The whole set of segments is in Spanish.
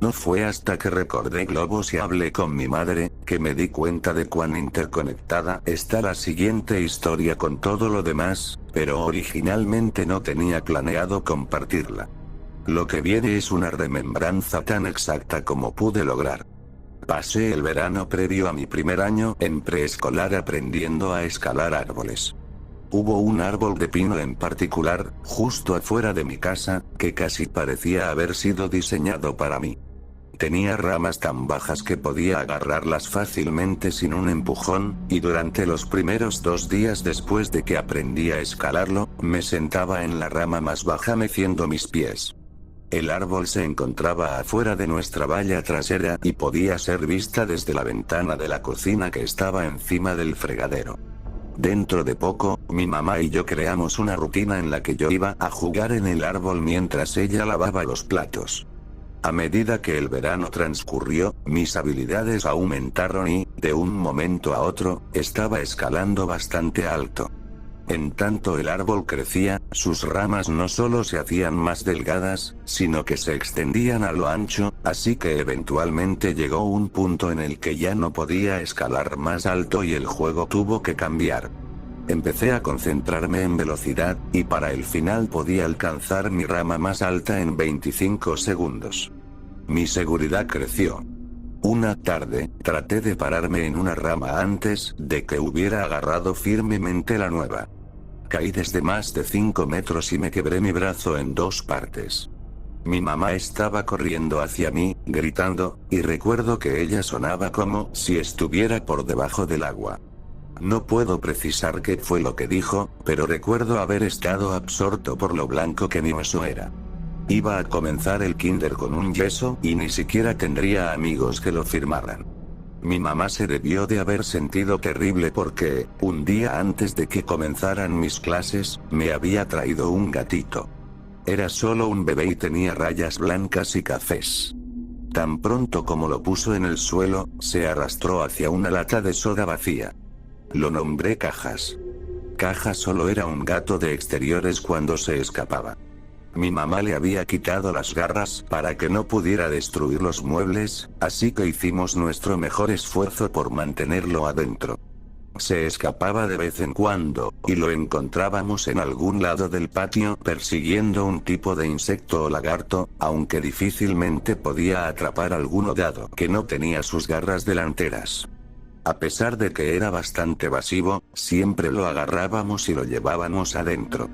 No fue hasta que recordé globos y hablé con mi madre, que me di cuenta de cuán interconectada está la siguiente historia con todo lo demás, pero originalmente no tenía planeado compartirla. Lo que viene es una remembranza tan exacta como pude lograr. Pasé el verano previo a mi primer año en preescolar aprendiendo a escalar árboles. Hubo un árbol de pino en particular, justo afuera de mi casa, que casi parecía haber sido diseñado para mí. Tenía ramas tan bajas que podía agarrarlas fácilmente sin un empujón, y durante los primeros 2 días después de que aprendí a escalarlo, me sentaba en la rama más baja meciendo mis pies. El árbol se encontraba afuera de nuestra valla trasera y podía ser vista desde la ventana de la cocina que estaba encima del fregadero. Dentro de poco, mi mamá y yo creamos una rutina en la que yo iba a jugar en el árbol mientras ella lavaba los platos. A medida que el verano transcurrió, mis habilidades aumentaron y, de un momento a otro, estaba escalando bastante alto. En tanto el árbol crecía, sus ramas no solo se hacían más delgadas, sino que se extendían a lo ancho, así que eventualmente llegó un punto en el que ya no podía escalar más alto y el juego tuvo que cambiar. Empecé a concentrarme en velocidad, y para el final podía alcanzar mi rama más alta en 25 segundos. Mi seguridad creció. Una tarde, traté de pararme en una rama antes de que hubiera agarrado firmemente la nueva. Caí desde más de 5 metros y me quebré mi brazo en 2 partes. Mi mamá estaba corriendo hacia mí, gritando, y recuerdo que ella sonaba como si estuviera por debajo del agua. No puedo precisar qué fue lo que dijo, pero recuerdo haber estado absorto por lo blanco que mi hueso era. Iba a comenzar el kinder con un yeso y ni siquiera tendría amigos que lo firmaran. Mi mamá se debió de haber sentido terrible porque, un día antes de que comenzaran mis clases, me había traído un gatito. Era solo un bebé y tenía rayas blancas y cafés. Tan pronto como lo puso en el suelo, se arrastró hacia una lata de soda vacía. Lo nombré Cajas. Cajas solo era un gato de exteriores cuando se escapaba. Mi mamá le había quitado las garras para que no pudiera destruir los muebles, así que hicimos nuestro mejor esfuerzo por mantenerlo adentro. Se escapaba de vez en cuando, y lo encontrábamos en algún lado del patio persiguiendo un tipo de insecto o lagarto, aunque difícilmente podía atrapar alguno dado que no tenía sus garras delanteras. A pesar de que era bastante evasivo, siempre lo agarrábamos y lo llevábamos adentro.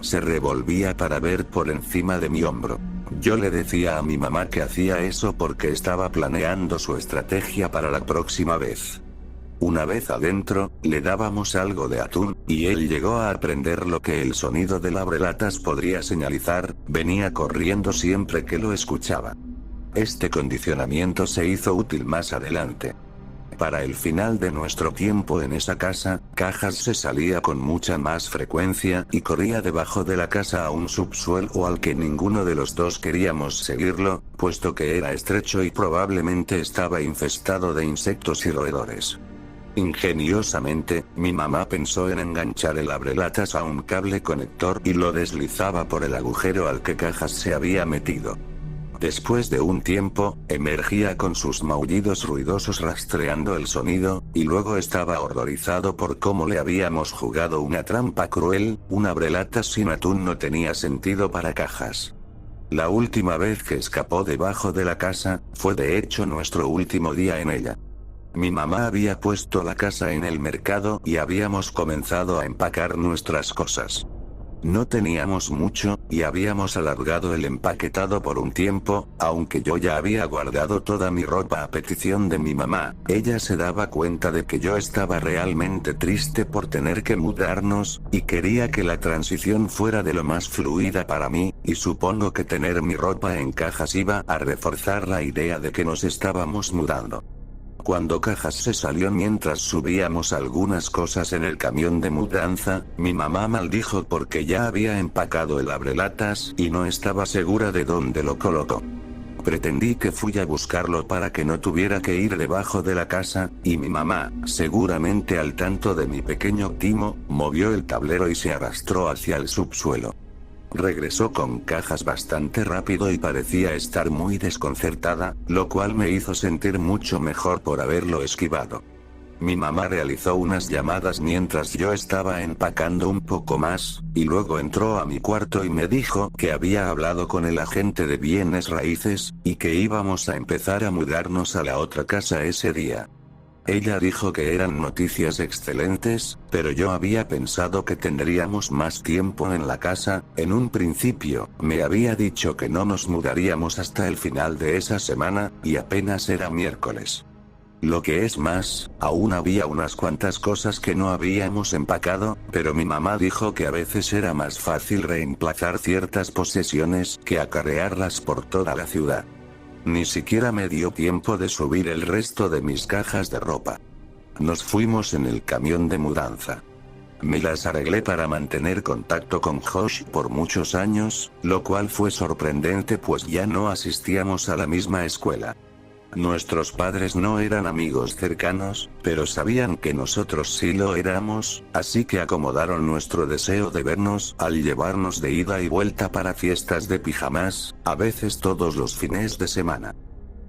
Se revolvía para ver por encima de mi hombro. Yo le decía a mi mamá que hacía eso porque estaba planeando su estrategia para la próxima vez. Una vez adentro, le dábamos algo de atún, y él llegó a aprender lo que el sonido del abrelatas podría señalizar, venía corriendo siempre que lo escuchaba. Este condicionamiento se hizo útil más adelante. Para el final de nuestro tiempo en esa casa, Cajas se salía con mucha más frecuencia y corría debajo de la casa a un subsuelo al que ninguno de los dos queríamos seguirlo, puesto que era estrecho y probablemente estaba infestado de insectos y roedores. Ingeniosamente, mi mamá pensó en enganchar el abrelatas a un cable conector y lo deslizaba por el agujero al que Cajas se había metido. Después de un tiempo, emergía con sus maullidos ruidosos rastreando el sonido, y luego estaba horrorizado por cómo le habíamos jugado una trampa cruel. Un abrelatas sin atún no tenía sentido para Cajas. La última vez que escapó debajo de la casa, fue de hecho nuestro último día en ella. Mi mamá había puesto la casa en el mercado y habíamos comenzado a empacar nuestras cosas. No teníamos mucho, y habíamos alargado el empaquetado por un tiempo, aunque yo ya había guardado toda mi ropa a petición de mi mamá. Ella se daba cuenta de que yo estaba realmente triste por tener que mudarnos, y quería que la transición fuera de lo más fluida para mí, y supongo que tener mi ropa en cajas iba a reforzar la idea de que nos estábamos mudando. Cuando Cajas se salió mientras subíamos algunas cosas en el camión de mudanza, mi mamá maldijo porque ya había empacado el abrelatas y no estaba segura de dónde lo colocó. Pretendí que fui a buscarlo para que no tuviera que ir debajo de la casa, y mi mamá, seguramente al tanto de mi pequeño timo, movió el tablero y se arrastró hacia el subsuelo. Regresó con cajas bastante rápido y parecía estar muy desconcertada, lo cual me hizo sentir mucho mejor por haberlo esquivado. Mi mamá realizó unas llamadas mientras yo estaba empacando un poco más, y luego entró a mi cuarto y me dijo que había hablado con el agente de bienes raíces, y que íbamos a empezar a mudarnos a la otra casa ese día. Ella dijo que eran noticias excelentes, pero yo había pensado que tendríamos más tiempo en la casa. En un principio, me había dicho que no nos mudaríamos hasta el final de esa semana, y apenas era miércoles. Lo que es más, aún había unas cuantas cosas que no habíamos empacado, pero mi mamá dijo que a veces era más fácil reemplazar ciertas posesiones que acarrearlas por toda la ciudad. Ni siquiera me dio tiempo de subir el resto de mis cajas de ropa. Nos fuimos en el camión de mudanza. Me las arreglé para mantener contacto con Josh por muchos años, lo cual fue sorprendente pues ya no asistíamos a la misma escuela. Nuestros padres no eran amigos cercanos, pero sabían que nosotros sí lo éramos, así que acomodaron nuestro deseo de vernos al llevarnos de ida y vuelta para fiestas de pijamas, a veces todos los fines de semana.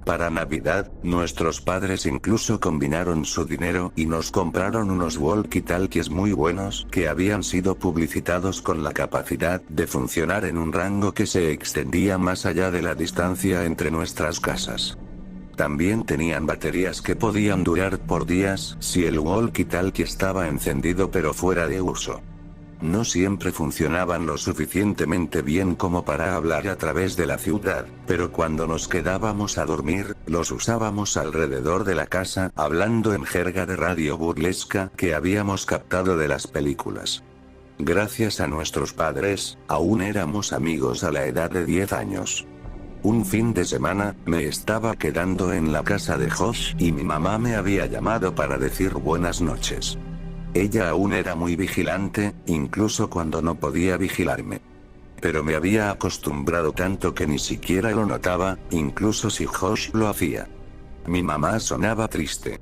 Para Navidad, nuestros padres incluso combinaron su dinero y nos compraron unos walkie-talkies muy buenos que habían sido publicitados con la capacidad de funcionar en un rango que se extendía más allá de la distancia entre nuestras casas. También tenían baterías que podían durar por días si el walkie-talkie estaba encendido pero fuera de uso. No siempre funcionaban lo suficientemente bien como para hablar a través de la ciudad, pero cuando nos quedábamos a dormir, los usábamos alrededor de la casa hablando en jerga de radio burlesca que habíamos captado de las películas. Gracias a nuestros padres, aún éramos amigos a la edad de 10 años. Un fin de semana, me estaba quedando en la casa de Josh y mi mamá me había llamado para decir buenas noches. Ella aún era muy vigilante, incluso cuando no podía vigilarme. Pero me había acostumbrado tanto que ni siquiera lo notaba, incluso si Josh lo hacía. Mi mamá sonaba triste.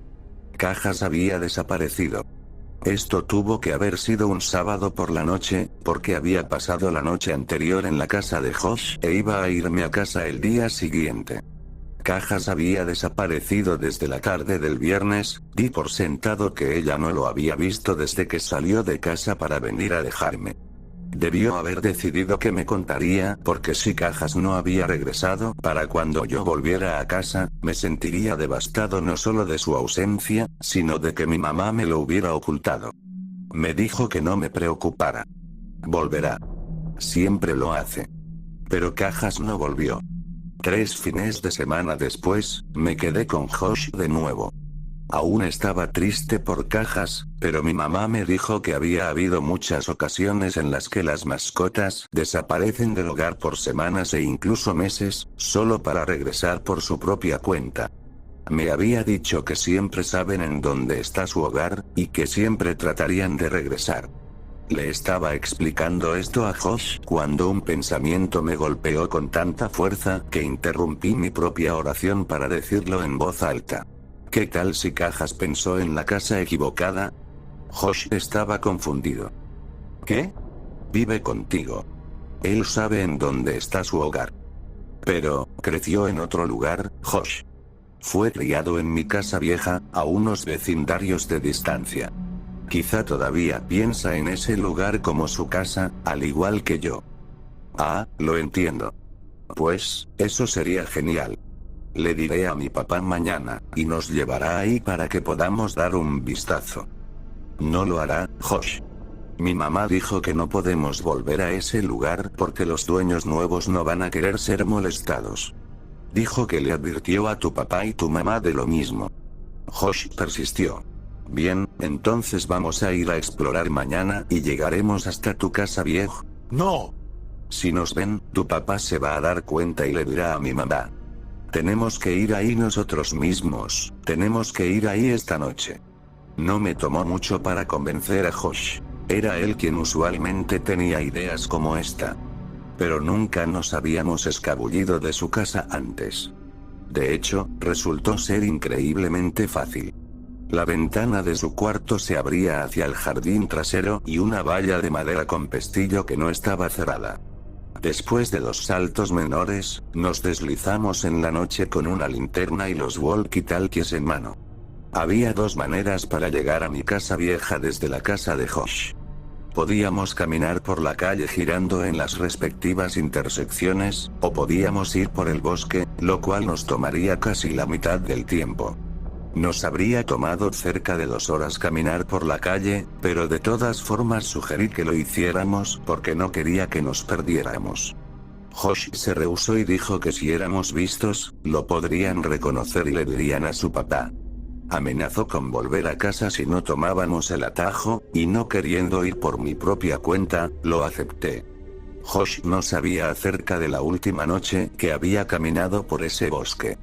Cajas había desaparecido. Esto tuvo que haber sido un sábado por la noche, porque había pasado la noche anterior en la casa de Josh e iba a irme a casa el día siguiente. Cajas había desaparecido desde la tarde del viernes, di por sentado que ella no lo había visto desde que salió de casa para venir a dejarme. Debió haber decidido que me contaría, porque si Cajas no había regresado para cuando yo volviera a casa, me sentiría devastado no solo de su ausencia, sino de que mi mamá me lo hubiera ocultado. Me dijo que no me preocupara. Volverá. Siempre lo hace. Pero Cajas no volvió. 3 fines de semana después, me quedé con Josh de nuevo. Aún estaba triste por Cajas, pero mi mamá me dijo que había habido muchas ocasiones en las que las mascotas desaparecen del hogar por semanas e incluso meses, solo para regresar por su propia cuenta. Me había dicho que siempre saben en dónde está su hogar, y que siempre tratarían de regresar. Le estaba explicando esto a Josh cuando un pensamiento me golpeó con tanta fuerza que interrumpí mi propia oración para decirlo en voz alta. ¿Qué tal si Cajas pensó en la casa equivocada? Josh estaba confundido. ¿Qué? Vive contigo. Él sabe en dónde está su hogar. Pero, creció en otro lugar, Josh. Fue criado en mi casa vieja, a unos vecindarios de distancia. Quizá todavía piensa en ese lugar como su casa, al igual que yo. Ah, lo entiendo. Pues, eso sería genial. Le diré a mi papá mañana, y nos llevará ahí para que podamos dar un vistazo. No lo hará, Josh. Mi mamá dijo que no podemos volver a ese lugar porque los dueños nuevos no van a querer ser molestados. Dijo que le advirtió a tu papá y tu mamá de lo mismo. Josh persistió. Bien, entonces vamos a ir a explorar mañana y llegaremos hasta tu casa vieja. No. Si nos ven, tu papá se va a dar cuenta y le dirá a mi mamá. Tenemos que ir ahí nosotros mismos, tenemos que ir ahí esta noche. No me tomó mucho para convencer a Josh. Era él quien usualmente tenía ideas como esta. Pero nunca nos habíamos escabullido de su casa antes. De hecho, resultó ser increíblemente fácil. La ventana de su cuarto se abría hacia el jardín trasero y una valla de madera con pestillo que no estaba cerrada. Después de 2 saltos menores, nos deslizamos en la noche con una linterna y los walkie-talkies en mano. Había 2 maneras para llegar a mi casa vieja desde la casa de Josh. Podíamos caminar por la calle girando en las respectivas intersecciones, o podíamos ir por el bosque, lo cual nos tomaría casi la mitad del tiempo. Nos habría tomado cerca de 2 horas caminar por la calle, pero de todas formas sugerí que lo hiciéramos porque no quería que nos perdiéramos. Josh se rehusó y dijo que si éramos vistos, lo podrían reconocer y le dirían a su papá. Amenazó con volver a casa si no tomábamos el atajo, y no queriendo ir por mi propia cuenta, lo acepté. Josh no sabía acerca de la última noche que había caminado por ese bosque.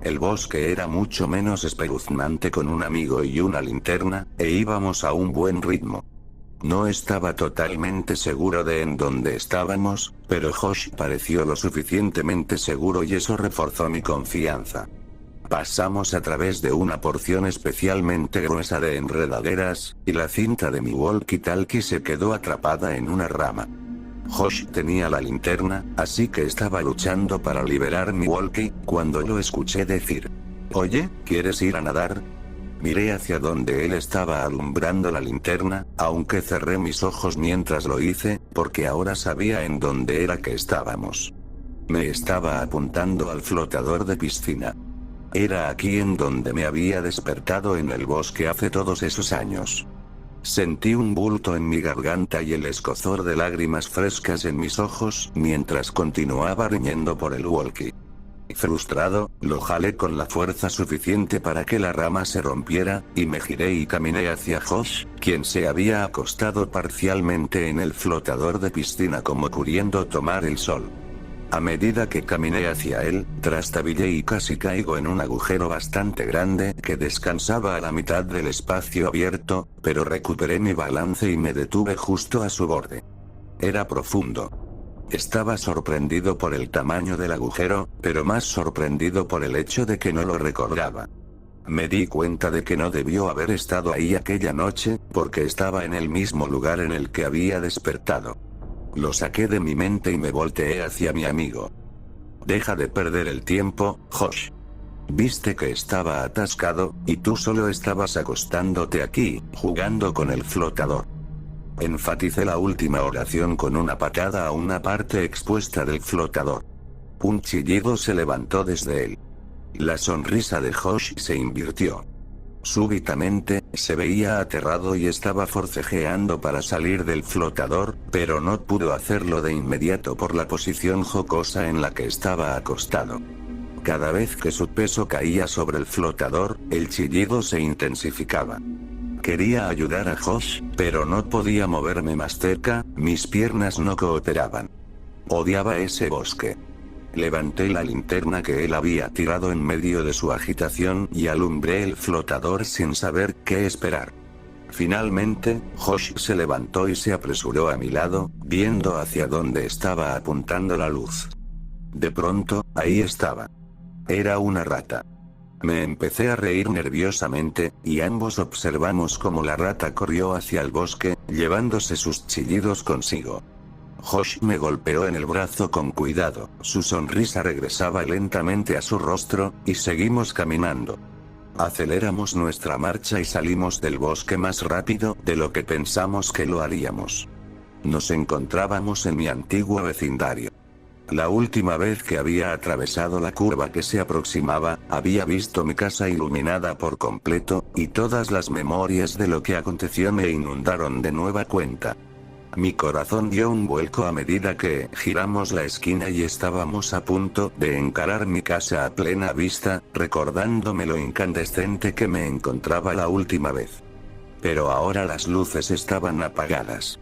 El bosque era mucho menos espeluznante con un amigo y una linterna, e íbamos a un buen ritmo. No estaba totalmente seguro de en dónde estábamos, pero Josh pareció lo suficientemente seguro y eso reforzó mi confianza. Pasamos a través de una porción especialmente gruesa de enredaderas, y la cinta de mi walkie-talkie se quedó atrapada en una rama. Josh tenía la linterna, así que estaba luchando para liberar mi walkie, cuando lo escuché decir: «Oye, ¿quieres ir a nadar?». Miré hacia donde él estaba alumbrando la linterna, aunque cerré mis ojos mientras lo hice, porque ahora sabía en dónde era que estábamos. Me estaba apuntando al flotador de piscina. Era aquí en donde me había despertado en el bosque hace todos esos años. Sentí un bulto en mi garganta y el escozor de lágrimas frescas en mis ojos mientras continuaba riñendo por el walkie. Frustrado, lo jalé con la fuerza suficiente para que la rama se rompiera, y me giré y caminé hacia Josh, quien se había acostado parcialmente en el flotador de piscina como queriendo tomar el sol. A medida que caminé hacia él, trastabillé y casi caigo en un agujero bastante grande que descansaba a la mitad del espacio abierto, pero recuperé mi balance y me detuve justo a su borde. Era profundo. Estaba sorprendido por el tamaño del agujero, pero más sorprendido por el hecho de que no lo recordaba. Me di cuenta de que no debió haber estado ahí aquella noche, porque estaba en el mismo lugar en el que había despertado. Lo saqué de mi mente y me volteé hacia mi amigo. «Deja de perder el tiempo, Josh. Viste que estaba atascado, y tú solo estabas acostándote aquí, jugando con el flotador». Enfaticé la última oración con una patada a una parte expuesta del flotador. Un chillido se levantó desde él. La sonrisa de Josh se invirtió. Súbitamente, se veía aterrado y estaba forcejeando para salir del flotador, pero no pudo hacerlo de inmediato por la posición jocosa en la que estaba acostado. Cada vez que su peso caía sobre el flotador, el chillido se intensificaba. Quería ayudar a Josh, pero no podía moverme más cerca, mis piernas no cooperaban. Odiaba ese bosque. Levanté la linterna que él había tirado en medio de su agitación y alumbré el flotador sin saber qué esperar. Finalmente, Josh se levantó y se apresuró a mi lado, viendo hacia donde estaba apuntando la luz. De pronto, ahí estaba. Era una rata. Me empecé a reír nerviosamente, y ambos observamos cómo la rata corrió hacia el bosque, llevándose sus chillidos consigo. Josh me golpeó en el brazo con cuidado, su sonrisa regresaba lentamente a su rostro, y seguimos caminando. Aceleramos nuestra marcha y salimos del bosque más rápido de lo que pensamos que lo haríamos. Nos encontrábamos en mi antiguo vecindario. La última vez que había atravesado la curva que se aproximaba, había visto mi casa iluminada por completo, y todas las memorias de lo que aconteció me inundaron de nueva cuenta. Mi corazón dio un vuelco a medida que giramos la esquina y estábamos a punto de encarar mi casa a plena vista, recordándome lo incandescente que me encontraba la última vez. Pero ahora las luces estaban apagadas.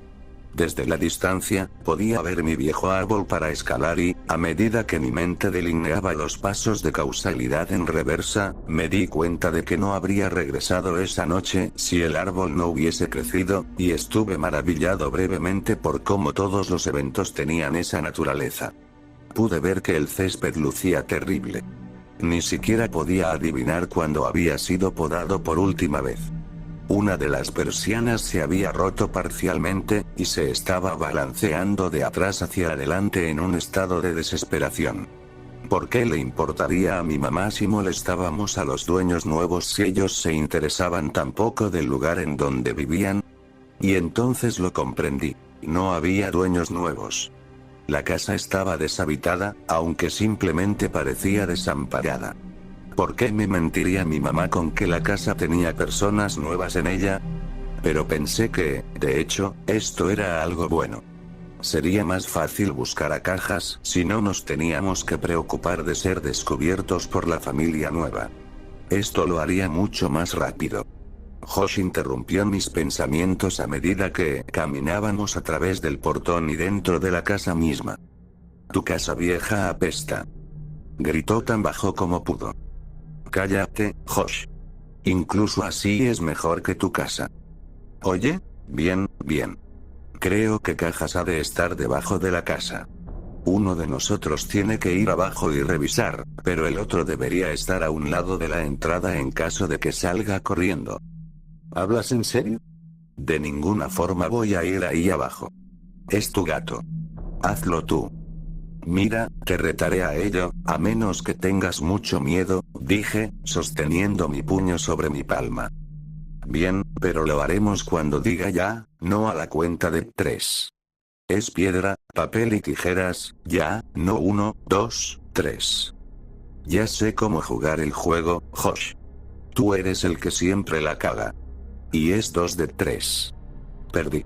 Desde la distancia, podía ver mi viejo árbol para escalar y, a medida que mi mente delineaba los pasos de causalidad en reversa, me di cuenta de que no habría regresado esa noche si el árbol no hubiese crecido, y estuve maravillado brevemente por cómo todos los eventos tenían esa naturaleza. Pude ver que el césped lucía terrible. Ni siquiera podía adivinar cuándo había sido podado por última vez. Una de las persianas se había roto parcialmente, y se estaba balanceando de atrás hacia adelante en un estado de desesperación. ¿Por qué le importaría a mi mamá si molestábamos a los dueños nuevos si ellos se interesaban tan poco del lugar en donde vivían? Y entonces lo comprendí. No había dueños nuevos. La casa estaba deshabitada, aunque simplemente parecía desamparada. ¿Por qué me mentiría mi mamá con que la casa tenía personas nuevas en ella? Pero pensé que, de hecho, esto era algo bueno. Sería más fácil buscar a Cajas si no nos teníamos que preocupar de ser descubiertos por la familia nueva. Esto lo haría mucho más rápido. Josh interrumpió mis pensamientos a medida que caminábamos a través del portón y dentro de la casa misma. «Tu casa vieja apesta», gritó tan bajo como pudo. «Cállate, Josh. Incluso así es mejor que tu casa». «Oye, bien. Creo que Cajas ha de estar debajo de la casa. Uno de nosotros tiene que ir abajo y revisar, pero el otro debería estar a un lado de la entrada en caso de que salga corriendo». ¿Hablas en serio? De ninguna forma voy a ir ahí abajo. Es tu gato. Hazlo tú. Mira, te retaré a ello, a menos que tengas mucho miedo, dije, sosteniendo mi puño sobre mi palma. Bien, pero lo haremos cuando diga ya, no a la cuenta de 3. Es piedra, papel y tijeras, ya, no 1, 2, 3. Ya sé cómo jugar el juego, Josh. Tú eres el que siempre la caga. Y es 2 de 3. Perdí.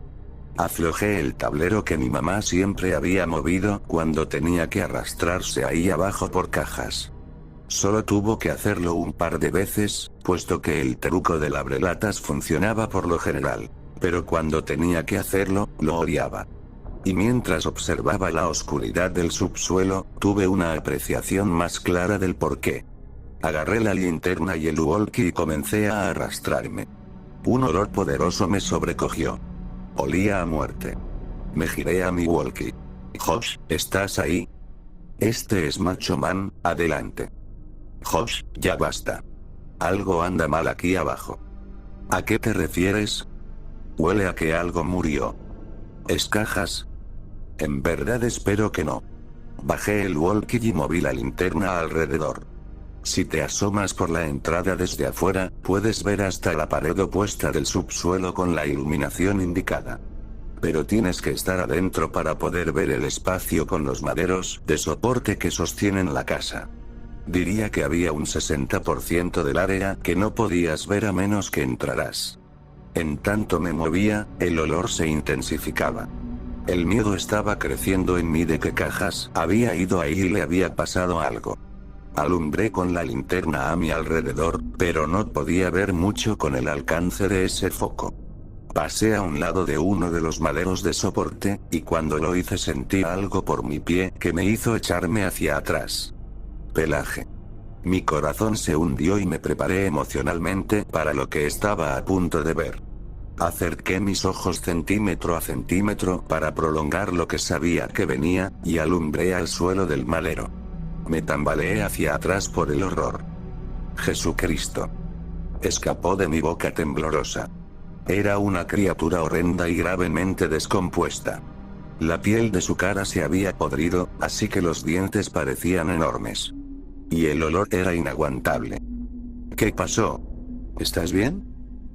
Aflojé el tablero que mi mamá siempre había movido cuando tenía que arrastrarse ahí abajo por Cajas. Solo tuvo que hacerlo un par de veces, puesto que el truco del abrelatas funcionaba por lo general. Pero cuando tenía que hacerlo, lo odiaba. Y mientras observaba la oscuridad del subsuelo, tuve una apreciación más clara del porqué. Agarré la linterna y el walkie y comencé a arrastrarme. Un olor poderoso me sobrecogió. Olía a muerte. Me giré a mi walkie. Josh, ¿estás ahí? Este es Macho Man, adelante. Josh, ya basta. Algo anda mal aquí abajo. ¿A qué te refieres? Huele a que algo murió. ¿Es Cajas? En verdad espero que no. Bajé el walkie y moví la linterna alrededor. Si te asomas por la entrada desde afuera, puedes ver hasta la pared opuesta del subsuelo con la iluminación indicada. Pero tienes que estar adentro para poder ver el espacio con los maderos de soporte que sostienen la casa. Diría que había un 60% del área que no podías ver a menos que entraras. En tanto me movía, el olor se intensificaba. El miedo estaba creciendo en mí de que Cajas había ido ahí y le había pasado algo. Alumbré con la linterna a mi alrededor, pero no podía ver mucho con el alcance de ese foco. Pasé a un lado de uno de los maderos de soporte, y cuando lo hice sentí algo por mi pie que me hizo echarme hacia atrás. Pelaje. Mi corazón se hundió y me preparé emocionalmente para lo que estaba a punto de ver. Acerqué mis ojos centímetro a centímetro para prolongar lo que sabía que venía, y alumbré al suelo del madero. Me tambaleé hacia atrás por el horror. Jesucristo. Escapó de mi boca temblorosa. Era una criatura horrenda y gravemente descompuesta. La piel de su cara se había podrido, así que los dientes parecían enormes. Y el olor era inaguantable. ¿Qué pasó? ¿Estás bien?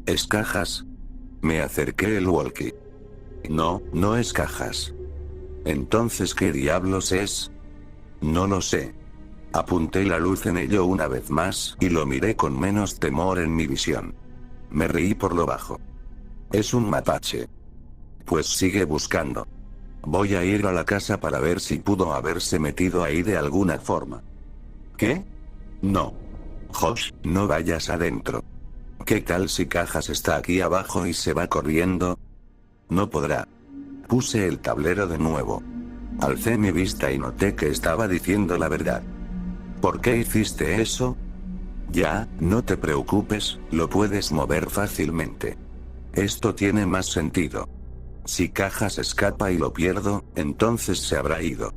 ¿Es Cajas? Me acerqué el walkie. No, no es Cajas. Entonces, ¿qué diablos es? No lo sé. Apunté la luz en ello una vez más, y lo miré con menos temor en mi visión. Me reí por lo bajo. Es un mapache. Pues sigue buscando. Voy a ir a la casa para ver si pudo haberse metido ahí de alguna forma. ¿Qué? No. Josh, no vayas adentro. ¿Qué tal si Cajas está aquí abajo y se va corriendo? No podrá. Puse el tablero de nuevo. Alcé mi vista y noté que estaba diciendo la verdad. ¿Por qué hiciste eso? Ya, no te preocupes, lo puedes mover fácilmente. Esto tiene más sentido. Si Cajas escapa y lo pierdo, entonces se habrá ido.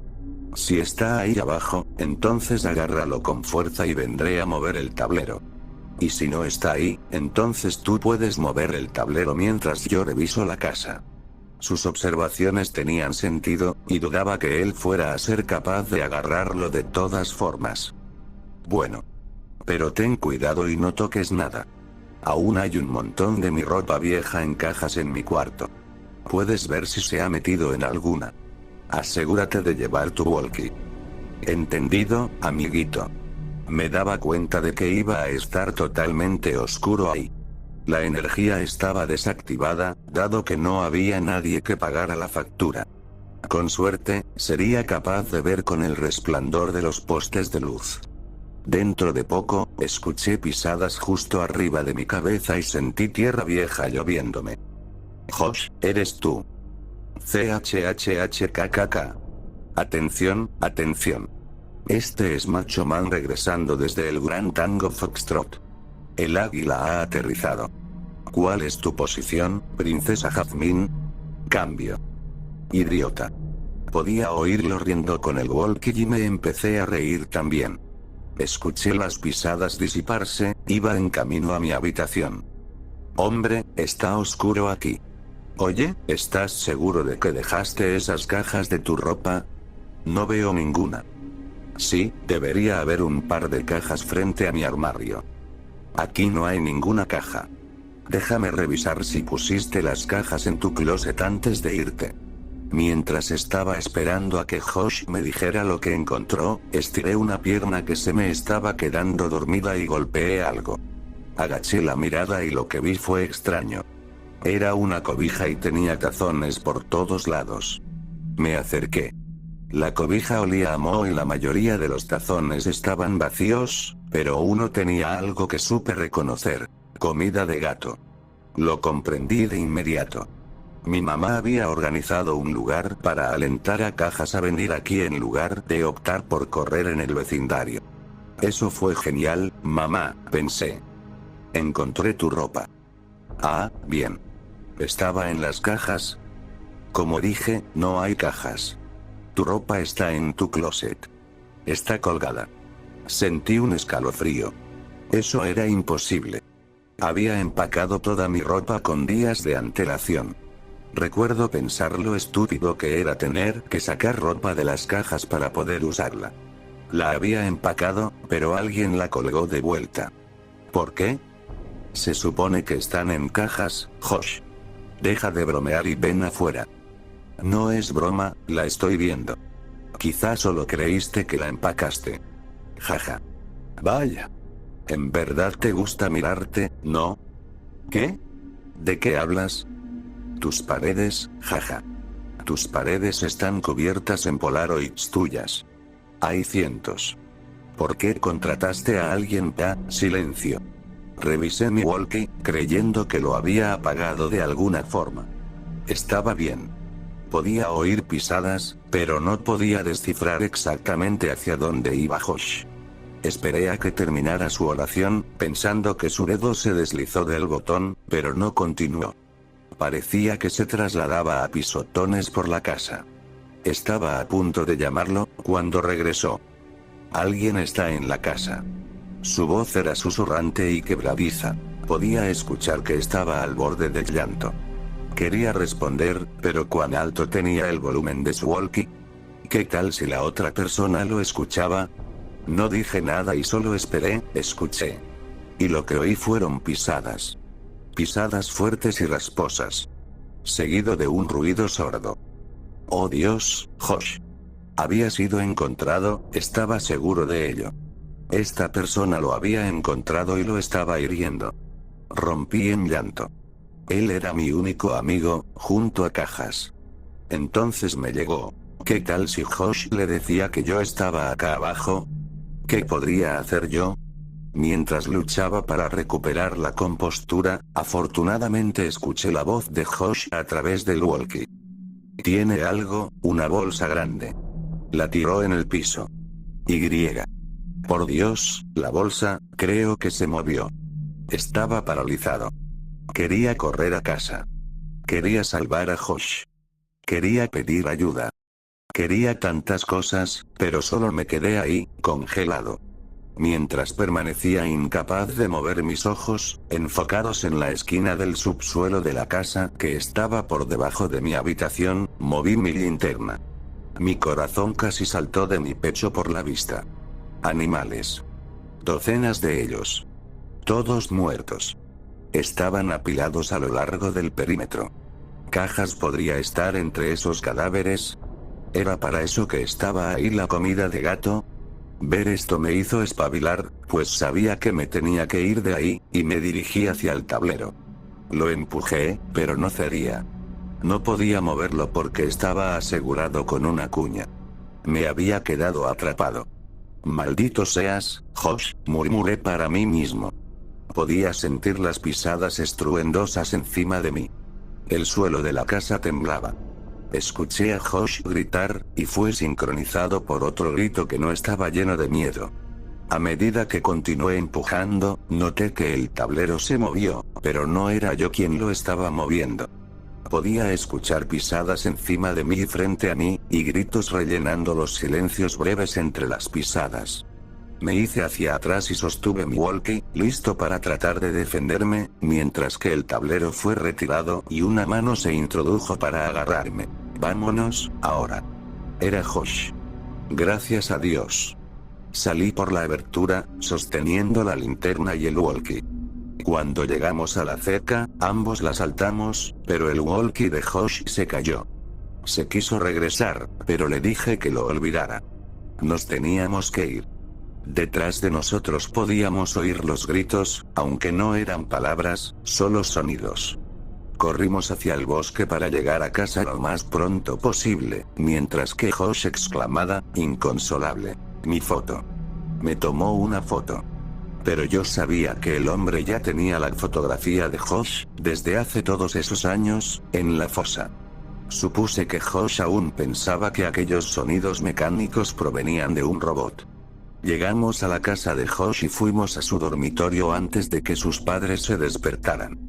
Si está ahí abajo, entonces agárralo con fuerza y vendré a mover el tablero. Y si no está ahí, entonces tú puedes mover el tablero mientras yo reviso la casa. Sus observaciones tenían sentido, y dudaba que él fuera a ser capaz de agarrarlo de todas formas. Bueno. Pero ten cuidado y no toques nada. Aún hay un montón de mi ropa vieja en cajas en mi cuarto. Puedes ver si se ha metido en alguna. Asegúrate de llevar tu walkie. Entendido, amiguito. Me daba cuenta de que iba a estar totalmente oscuro ahí. La energía estaba desactivada, dado que no había nadie que pagara la factura. Con suerte, sería capaz de ver con el resplandor de los postes de luz. Dentro de poco, escuché pisadas justo arriba de mi cabeza y sentí tierra vieja lloviéndome. Josh, eres tú. CHHHKKK. Atención, atención. Este es Macho Man regresando desde el Gran Tango Foxtrot. El águila ha aterrizado. ¿Cuál es tu posición, princesa Jazmín? Cambio. Idiota. Podía oírlo riendo con el walkie y me empecé a reír también. Escuché las pisadas disiparse, iba en camino a mi habitación. Hombre, está oscuro aquí. Oye, ¿estás seguro de que dejaste esas cajas de tu ropa? No veo ninguna. Sí, debería haber un par de cajas frente a mi armario. Aquí no hay ninguna caja. Déjame revisar si pusiste las cajas en tu closet antes de irte. Mientras estaba esperando a que Josh me dijera lo que encontró, estiré una pierna que se me estaba quedando dormida y golpeé algo. Agaché la mirada y lo que vi fue extraño. Era una cobija y tenía tazones por todos lados. Me acerqué. La cobija olía a moho y la mayoría de los tazones estaban vacíos, pero uno tenía algo que supe reconocer: comida de gato. Lo comprendí de inmediato. Mi mamá había organizado un lugar para alentar a cajas a venir aquí en lugar de optar por correr en el vecindario. Eso fue genial, mamá, pensé. Encontré tu ropa. Ah, bien. ¿Estaba en las cajas? Como dije, no hay cajas. Tu ropa está en tu closet. Está colgada. Sentí un escalofrío. Eso era imposible. Había empacado toda mi ropa con días de antelación. Recuerdo pensar lo estúpido que era tener que sacar ropa de las cajas para poder usarla. La había empacado, pero alguien la colgó de vuelta. ¿Por qué? Se supone que están en cajas, Josh. Deja de bromear y ven afuera. No es broma, la estoy viendo. Quizás solo creíste que la empacaste. Jaja. Vaya. ¿En verdad te gusta mirarte, no? ¿Qué? ¿De qué hablas? Tus paredes, jaja. Tus paredes están cubiertas en Polaroids tuyas. Hay cientos. ¿Por qué contrataste a alguien? Silencio. Revisé mi walkie, creyendo que lo había apagado de alguna forma. Estaba bien. Podía oír pisadas, pero no podía descifrar exactamente hacia dónde iba Josh. Esperé a que terminara su oración, pensando que su dedo se deslizó del botón, pero no continuó. Parecía que se trasladaba a pisotones por la casa. Estaba a punto de llamarlo, cuando regresó. Alguien está en la casa. Su voz era susurrante y quebradiza. Podía escuchar que estaba al borde del llanto. Quería responder, pero ¿cuán alto tenía el volumen de su walkie? ¿Qué tal si la otra persona lo escuchaba? No dije nada y solo escuché. Y lo que oí fueron pisadas. Pisadas fuertes y rasposas. Seguido de un ruido sordo. Oh Dios, Josh. Había sido encontrado, estaba seguro de ello. Esta persona lo había encontrado y lo estaba hiriendo. Rompí en llanto. Él era mi único amigo, junto a cajas. Entonces me llegó. ¿Qué tal si Josh le decía que yo estaba acá abajo? ¿Qué podría hacer yo? Mientras luchaba para recuperar la compostura, afortunadamente escuché la voz de Josh a través del walkie. Tiene algo, una bolsa grande. La tiró en el piso. Y. Por Dios, la bolsa, creo que se movió. Estaba paralizado. Quería correr a casa. Quería salvar a Josh. Quería pedir ayuda. Quería tantas cosas, pero solo me quedé ahí, congelado. Mientras permanecía incapaz de mover mis ojos, enfocados en la esquina del subsuelo de la casa que estaba por debajo de mi habitación, moví mi linterna. Mi corazón casi saltó de mi pecho por la vista. Animales. Docenas de ellos. Todos muertos. Estaban apilados a lo largo del perímetro. ¿Cajas podría estar entre esos cadáveres? ¿Era para eso que estaba ahí la comida de gato? Ver esto me hizo espabilar, pues sabía que me tenía que ir de ahí, y me dirigí hacia el tablero. Lo empujé, pero no cedía. No podía moverlo porque estaba asegurado con una cuña. Me había quedado atrapado. Maldito seas, Josh, murmuré para mí mismo. Podía sentir las pisadas estruendosas encima de mí. El suelo de la casa temblaba. Escuché a Josh gritar, y fue sincronizado por otro grito que no estaba lleno de miedo. A medida que continué empujando, noté que el tablero se movió, pero no era yo quien lo estaba moviendo. Podía escuchar pisadas encima de mí y frente a mí, y gritos rellenando los silencios breves entre las pisadas. Me hice hacia atrás y sostuve mi walkie, listo para tratar de defenderme, mientras que el tablero fue retirado y una mano se introdujo para agarrarme. Vámonos, ahora. Era Josh. Gracias a Dios. Salí por la abertura, sosteniendo la linterna y el walkie. Cuando llegamos a la cerca, ambos la saltamos, pero el walkie de Josh se cayó. Se quiso regresar, pero le dije que lo olvidara. Nos teníamos que ir. Detrás de nosotros podíamos oír los gritos, aunque no eran palabras, solo sonidos. Corrimos hacia el bosque para llegar a casa lo más pronto posible, mientras que Josh exclamaba, inconsolable, mi foto. Me tomó una foto. Pero yo sabía que el hombre ya tenía la fotografía de Josh, desde hace todos esos años, en la fosa. Supuse que Josh aún pensaba que aquellos sonidos mecánicos provenían de un robot. Llegamos a la casa de Josh y fuimos a su dormitorio antes de que sus padres se despertaran.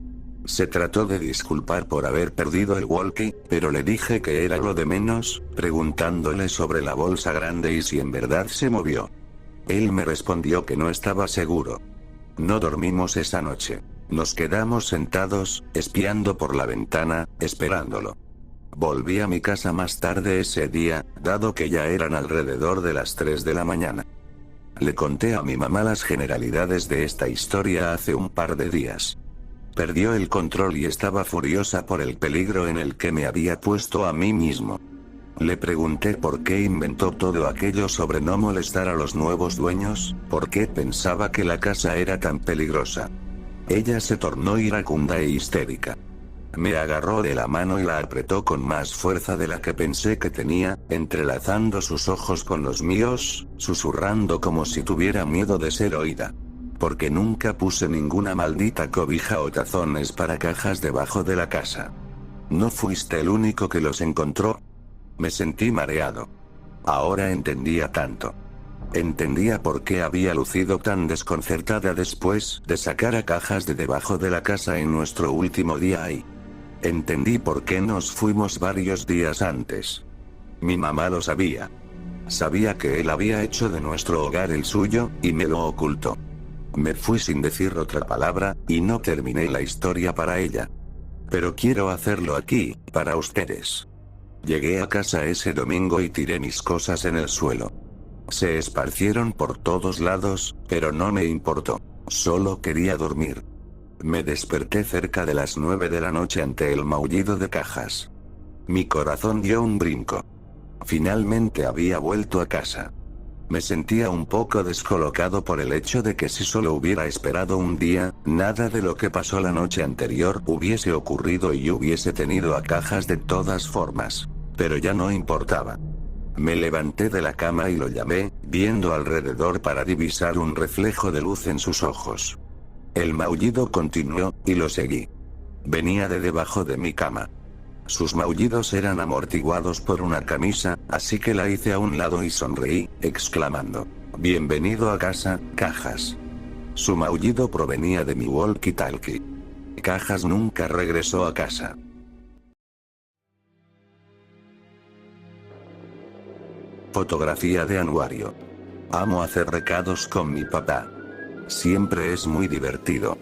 Se trató de disculpar por haber perdido el walkie, pero le dije que era lo de menos, preguntándole sobre la bolsa grande y si en verdad se movió. Él me respondió que no estaba seguro. No dormimos esa noche. Nos quedamos sentados, espiando por la ventana, esperándolo. Volví a mi casa más tarde ese día, dado que ya eran alrededor de las 3 de la mañana. Le conté a mi mamá las generalidades de esta historia hace un par de días. Perdió el control y estaba furiosa por el peligro en el que me había puesto a mí mismo. Le pregunté por qué inventó todo aquello sobre no molestar a los nuevos dueños, por qué pensaba que la casa era tan peligrosa. Ella se tornó iracunda e histérica. Me agarró de la mano y la apretó con más fuerza de la que pensé que tenía, entrelazando sus ojos con los míos, susurrando como si tuviera miedo de ser oída. Porque nunca puse ninguna maldita cobija o tazones para cajas debajo de la casa. ¿No fuiste el único que los encontró? Me sentí mareado. Ahora entendía tanto. Entendía por qué había lucido tan desconcertada después de sacar a cajas de debajo de la casa en nuestro último día ahí. Entendí por qué nos fuimos varios días antes. Mi mamá lo sabía. Sabía que él había hecho de nuestro hogar el suyo, y me lo ocultó. Me fui sin decir otra palabra, y no terminé la historia para ella. Pero quiero hacerlo aquí, para ustedes. Llegué a casa ese domingo y tiré mis cosas en el suelo. Se esparcieron por todos lados, pero no me importó. Solo quería dormir. Me desperté cerca de las 9 de la noche ante el maullido de cajas. Mi corazón dio un brinco. Finalmente había vuelto a casa. Me sentía un poco descolocado por el hecho de que si solo hubiera esperado un día, nada de lo que pasó la noche anterior hubiese ocurrido y yo hubiese tenido a cajas de todas formas. Pero ya no importaba. Me levanté de la cama y lo llamé, viendo alrededor para divisar un reflejo de luz en sus ojos. El maullido continuó, y lo seguí. Venía de debajo de mi cama. Sus maullidos eran amortiguados por una camisa, así que la hice a un lado y sonreí, exclamando, «Bienvenido a casa, Cajas». Su maullido provenía de mi walkie-talkie. Cajas nunca regresó a casa. Fotografía de anuario. Amo hacer recados con mi papá. Siempre es muy divertido.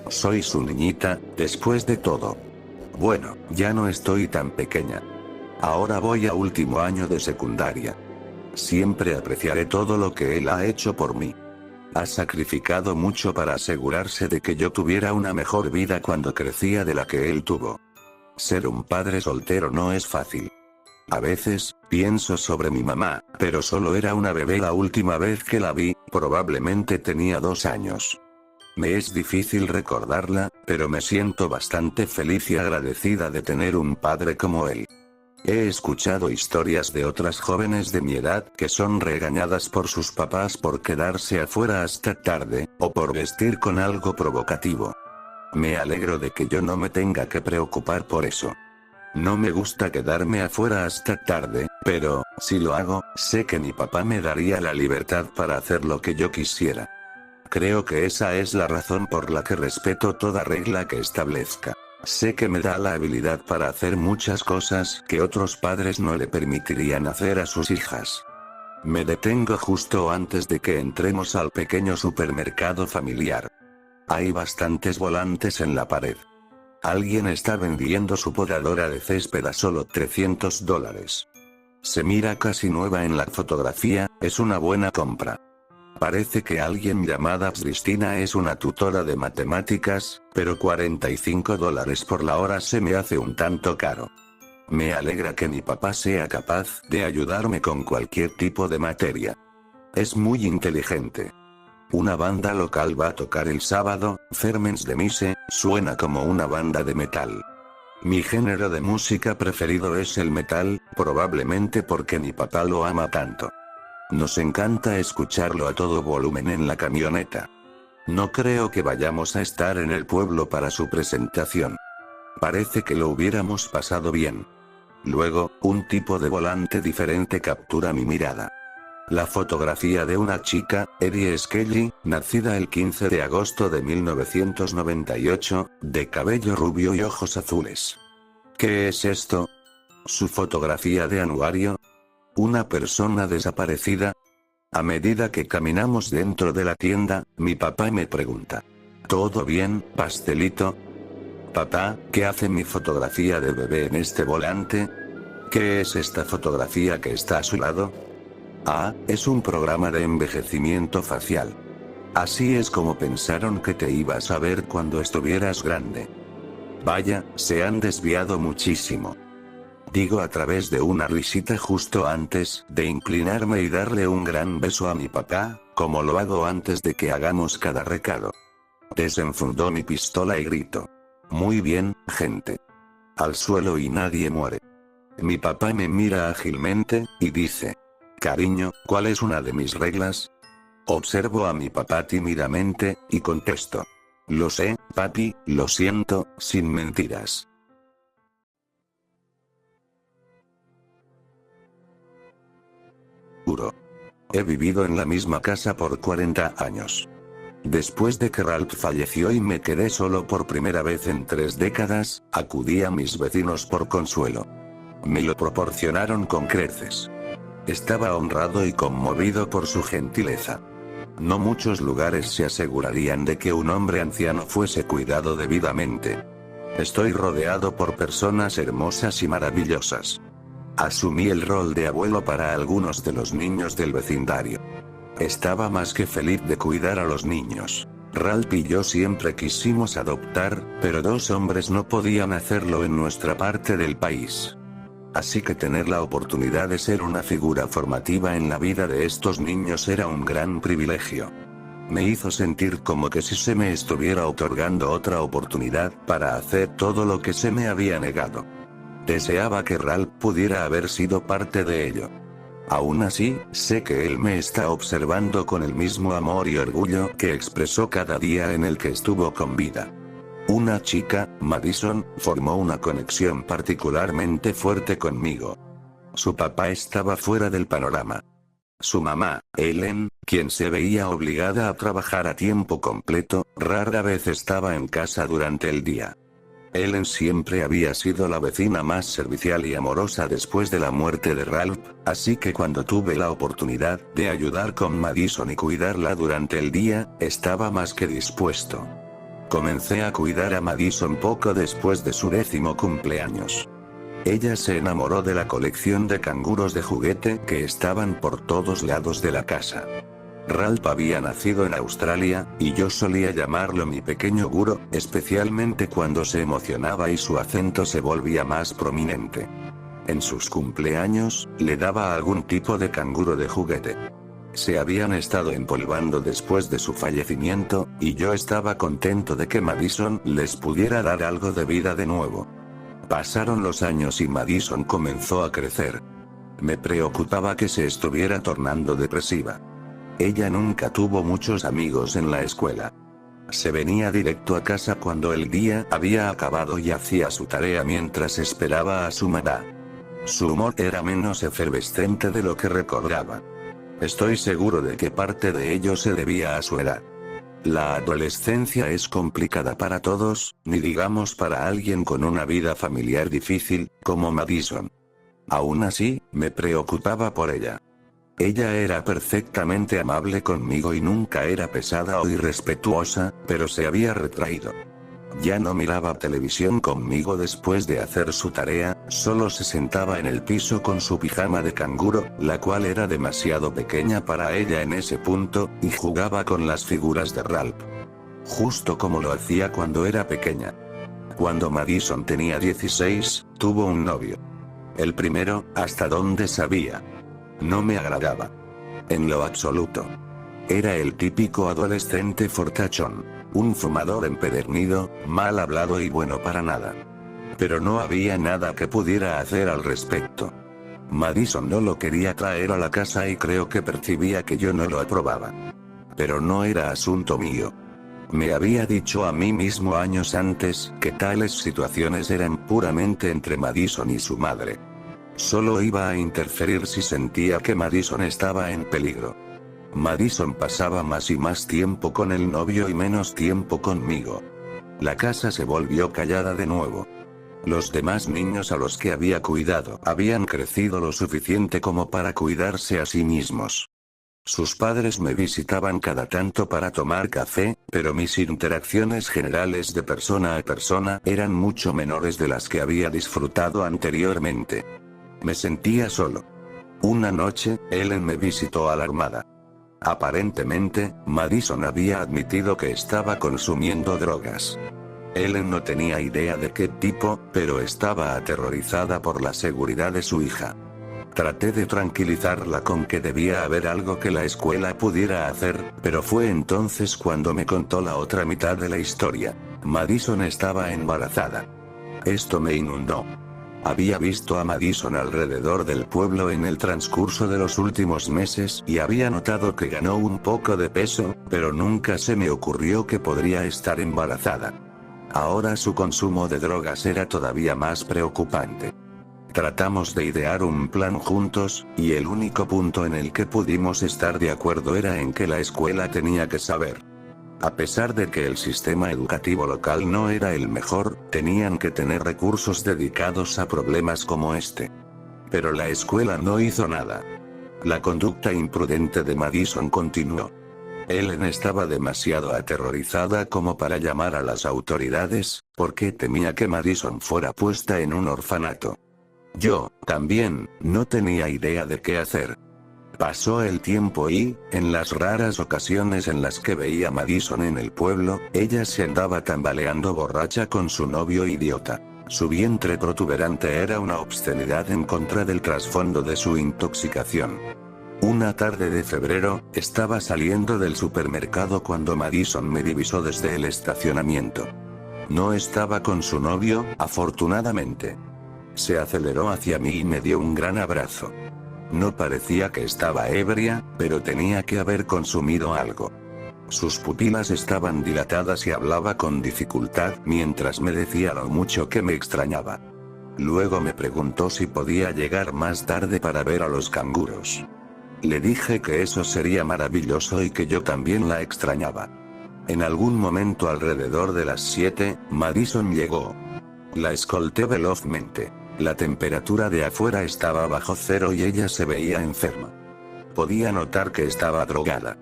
Soy su niñita, después de todo. Bueno, ya no estoy tan pequeña. Ahora voy a último año de secundaria. Siempre apreciaré todo lo que él ha hecho por mí. Ha sacrificado mucho para asegurarse de que yo tuviera una mejor vida cuando crecía de la que él tuvo. Ser un padre soltero no es fácil. A veces, pienso sobre mi mamá, pero solo era una bebé la última vez que la vi, probablemente tenía 2 años. Me es difícil recordarla, pero me siento bastante feliz y agradecida de tener un padre como él. He escuchado historias de otras jóvenes de mi edad que son regañadas por sus papás por quedarse afuera hasta tarde, o por vestir con algo provocativo. Me alegro de que yo no me tenga que preocupar por eso. No me gusta quedarme afuera hasta tarde, pero, si lo hago, sé que mi papá me daría la libertad para hacer lo que yo quisiera. Creo que esa es la razón por la que respeto toda regla que establezca. Sé que me da la habilidad para hacer muchas cosas que otros padres no le permitirían hacer a sus hijas. Me detengo justo antes de que entremos al pequeño supermercado familiar. Hay bastantes volantes en la pared. Alguien está vendiendo su podadora de césped a solo $300. Se mira casi nueva en la fotografía, es una buena compra. Parece que alguien llamada Cristina es una tutora de matemáticas, pero $45 por la hora se me hace un tanto caro. Me alegra que mi papá sea capaz de ayudarme con cualquier tipo de materia. Es muy inteligente. Una banda local va a tocar el sábado, Ferments de Mise, suena como una banda de metal. Mi género de música preferido es el metal, probablemente porque mi papá lo ama tanto. Nos encanta escucharlo a todo volumen en la camioneta. No creo que vayamos a estar en el pueblo para su presentación. Parece que lo hubiéramos pasado bien. Luego, un tipo de volante diferente captura mi mirada. La fotografía de una chica, Eddie Skelly, nacida el 15 de agosto de 1998, de cabello rubio y ojos azules. ¿Qué es esto? ¿Su fotografía de anuario? ¿Una persona desaparecida? A medida que caminamos dentro de la tienda, mi papá me pregunta: ¿todo bien, pastelito? Papá, ¿qué hace mi fotografía de bebé en este volante? ¿Qué es esta fotografía que está a su lado? Ah, es un programa de envejecimiento facial. Así es como pensaron que te ibas a ver cuando estuvieras grande. Vaya, se han desviado muchísimo. Digo a través de una risita justo antes de inclinarme y darle un gran beso a mi papá, como lo hago antes de que hagamos cada recado. Desenfundó mi pistola y grito: muy bien, gente. Al suelo y nadie muere. Mi papá me mira ágilmente, y dice: cariño, ¿cuál es una de mis reglas? Observo a mi papá tímidamente, y contesto: lo sé, papi, lo siento, sin mentiras. He vivido en la misma casa por 40 años. Después de que Ralph falleció y me quedé solo por primera vez en 3 décadas, acudí a mis vecinos por consuelo. Me lo proporcionaron con creces. Estaba honrado y conmovido por su gentileza. No muchos lugares se asegurarían de que un hombre anciano fuese cuidado debidamente. Estoy rodeado por personas hermosas y maravillosas. Asumí el rol de abuelo para algunos de los niños del vecindario. Estaba más que feliz de cuidar a los niños. Ralph y yo siempre quisimos adoptar, pero 2 hombres no podían hacerlo en nuestra parte del país. Así que tener la oportunidad de ser una figura formativa en la vida de estos niños era un gran privilegio. Me hizo sentir como que si se me estuviera otorgando otra oportunidad para hacer todo lo que se me había negado. Deseaba que Ralph pudiera haber sido parte de ello. Aún así, sé que él me está observando con el mismo amor y orgullo que expresó cada día en el que estuvo con vida. Una chica, Madison, formó una conexión particularmente fuerte conmigo. Su papá estaba fuera del panorama. Su mamá, Ellen, quien se veía obligada a trabajar a tiempo completo, rara vez estaba en casa durante el día. Ellen siempre había sido la vecina más servicial y amorosa después de la muerte de Ralph, así que cuando tuve la oportunidad de ayudar con Madison y cuidarla durante el día, estaba más que dispuesto. Comencé a cuidar a Madison poco después de su 10º cumpleaños. Ella se enamoró de la colección de canguros de juguete que estaban por todos lados de la casa. Ralph había nacido en Australia, y yo solía llamarlo mi pequeño guro, especialmente cuando se emocionaba y su acento se volvía más prominente. En sus cumpleaños, le daba algún tipo de canguro de juguete. Se habían estado empolvando después de su fallecimiento, y yo estaba contento de que Madison les pudiera dar algo de vida de nuevo. Pasaron los años y Madison comenzó a crecer. Me preocupaba que se estuviera tornando depresiva. Ella nunca tuvo muchos amigos en la escuela. Se venía directo a casa cuando el día había acabado y hacía su tarea mientras esperaba a su mamá. Su humor era menos efervescente de lo que recordaba. Estoy seguro de que parte de ello se debía a su edad. La adolescencia es complicada para todos, ni digamos para alguien con una vida familiar difícil, como Madison. Aún así, me preocupaba por ella. Ella era perfectamente amable conmigo y nunca era pesada o irrespetuosa, pero se había retraído. Ya no miraba televisión conmigo después de hacer su tarea, solo se sentaba en el piso con su pijama de canguro, la cual era demasiado pequeña para ella en ese punto, y jugaba con las figuras de Ralph. Justo como lo hacía cuando era pequeña. Cuando Madison tenía 16, tuvo un novio. El primero, hasta donde sabía. No me agradaba. En lo absoluto. Era el típico adolescente fortachón. Un fumador empedernido, mal hablado y bueno para nada. Pero no había nada que pudiera hacer al respecto. Madison no lo quería traer a la casa y creo que percibía que yo no lo aprobaba. Pero no era asunto mío. Me había dicho a mí mismo años antes que tales situaciones eran puramente entre Madison y su madre. Solo iba a interferir si sentía que Madison estaba en peligro. Madison pasaba más y más tiempo con el novio y menos tiempo conmigo. La casa se volvió callada de nuevo. Los demás niños a los que había cuidado habían crecido lo suficiente como para cuidarse a sí mismos. Sus padres me visitaban cada tanto para tomar café, pero mis interacciones generales de persona a persona eran mucho menores de las que había disfrutado anteriormente. Me sentía solo. Una noche, Ellen me visitó alarmada. Aparentemente, Madison había admitido que estaba consumiendo drogas. Ellen no tenía idea de qué tipo, pero estaba aterrorizada por la seguridad de su hija. Traté de tranquilizarla con que debía haber algo que la escuela pudiera hacer, pero fue entonces cuando me contó la otra mitad de la historia. Madison estaba embarazada. Esto me inundó. Había visto a Madison alrededor del pueblo en el transcurso de los últimos meses y había notado que ganó un poco de peso, pero nunca se me ocurrió que podría estar embarazada. Ahora su consumo de drogas era todavía más preocupante. Tratamos de idear un plan juntos, y el único punto en el que pudimos estar de acuerdo era en que la escuela tenía que saber. A pesar de que el sistema educativo local no era el mejor, tenían que tener recursos dedicados a problemas como este. Pero la escuela no hizo nada. La conducta imprudente de Madison continuó. Ellen estaba demasiado aterrorizada como para llamar a las autoridades, porque temía que Madison fuera puesta en un orfanato. Yo, también, no tenía idea de qué hacer. Pasó el tiempo y, en las raras ocasiones en las que veía a Madison en el pueblo, ella se andaba tambaleando borracha con su novio idiota. Su vientre protuberante era una obscenidad en contra del trasfondo de su intoxicación. Una tarde de febrero, estaba saliendo del supermercado cuando Madison me divisó desde el estacionamiento. No estaba con su novio, afortunadamente. Se aceleró hacia mí y me dio un gran abrazo. No parecía que estaba ebria, pero tenía que haber consumido algo. Sus pupilas estaban dilatadas y hablaba con dificultad mientras me decía lo mucho que me extrañaba. Luego me preguntó si podía llegar más tarde para ver a los canguros. Le dije que eso sería maravilloso y que yo también la extrañaba. En algún momento alrededor de las 7, Madison llegó. La escolté velozmente. La temperatura de afuera estaba bajo cero y ella se veía enferma. Podía notar que estaba drogada.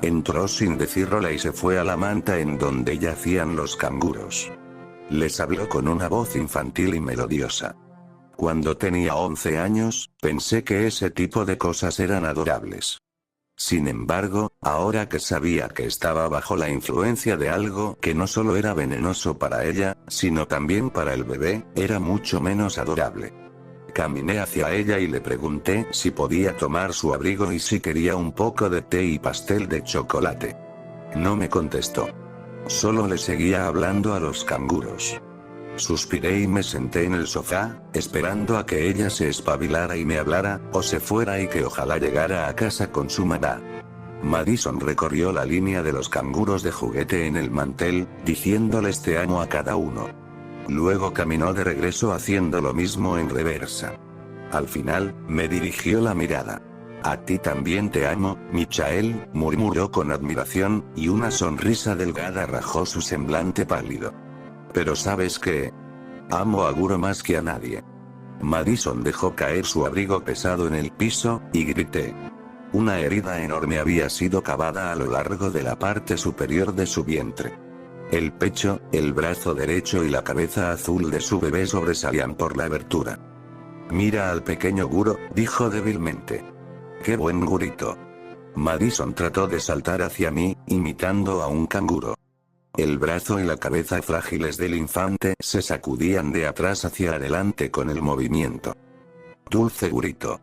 Entró sin decirlo y se fue a la manta en donde yacían los canguros. Les habló con una voz infantil y melodiosa. Cuando tenía 11 años, pensé que ese tipo de cosas eran adorables. Sin embargo, ahora que sabía que estaba bajo la influencia de algo que no solo era venenoso para ella, sino también para el bebé, era mucho menos adorable. Caminé hacia ella y le pregunté si podía tomar su abrigo y si quería un poco de té y pastel de chocolate. No me contestó. Solo le seguía hablando a los canguros. Suspiré y me senté en el sofá, esperando a que ella se espabilara y me hablara, o se fuera y que ojalá llegara a casa con su mamá. Madison recorrió la línea de los canguros de juguete en el mantel, diciéndoles te amo a cada uno. Luego caminó de regreso haciendo lo mismo en reversa. Al final, me dirigió la mirada. A ti también te amo, Michael, murmuró con admiración, y una sonrisa delgada rajó su semblante pálido. Pero ¿sabes qué? Amo a Guro más que a nadie. Madison dejó caer su abrigo pesado en el piso, y grité. Una herida enorme había sido cavada a lo largo de la parte superior de su vientre. El pecho, el brazo derecho y la cabeza azul de su bebé sobresalían por la abertura. Mira al pequeño Guro, dijo débilmente. ¡Qué buen gurito! Madison trató de saltar hacia mí, imitando a un canguro. El brazo y la cabeza frágiles del infante se sacudían de atrás hacia adelante con el movimiento. Dulce gurito.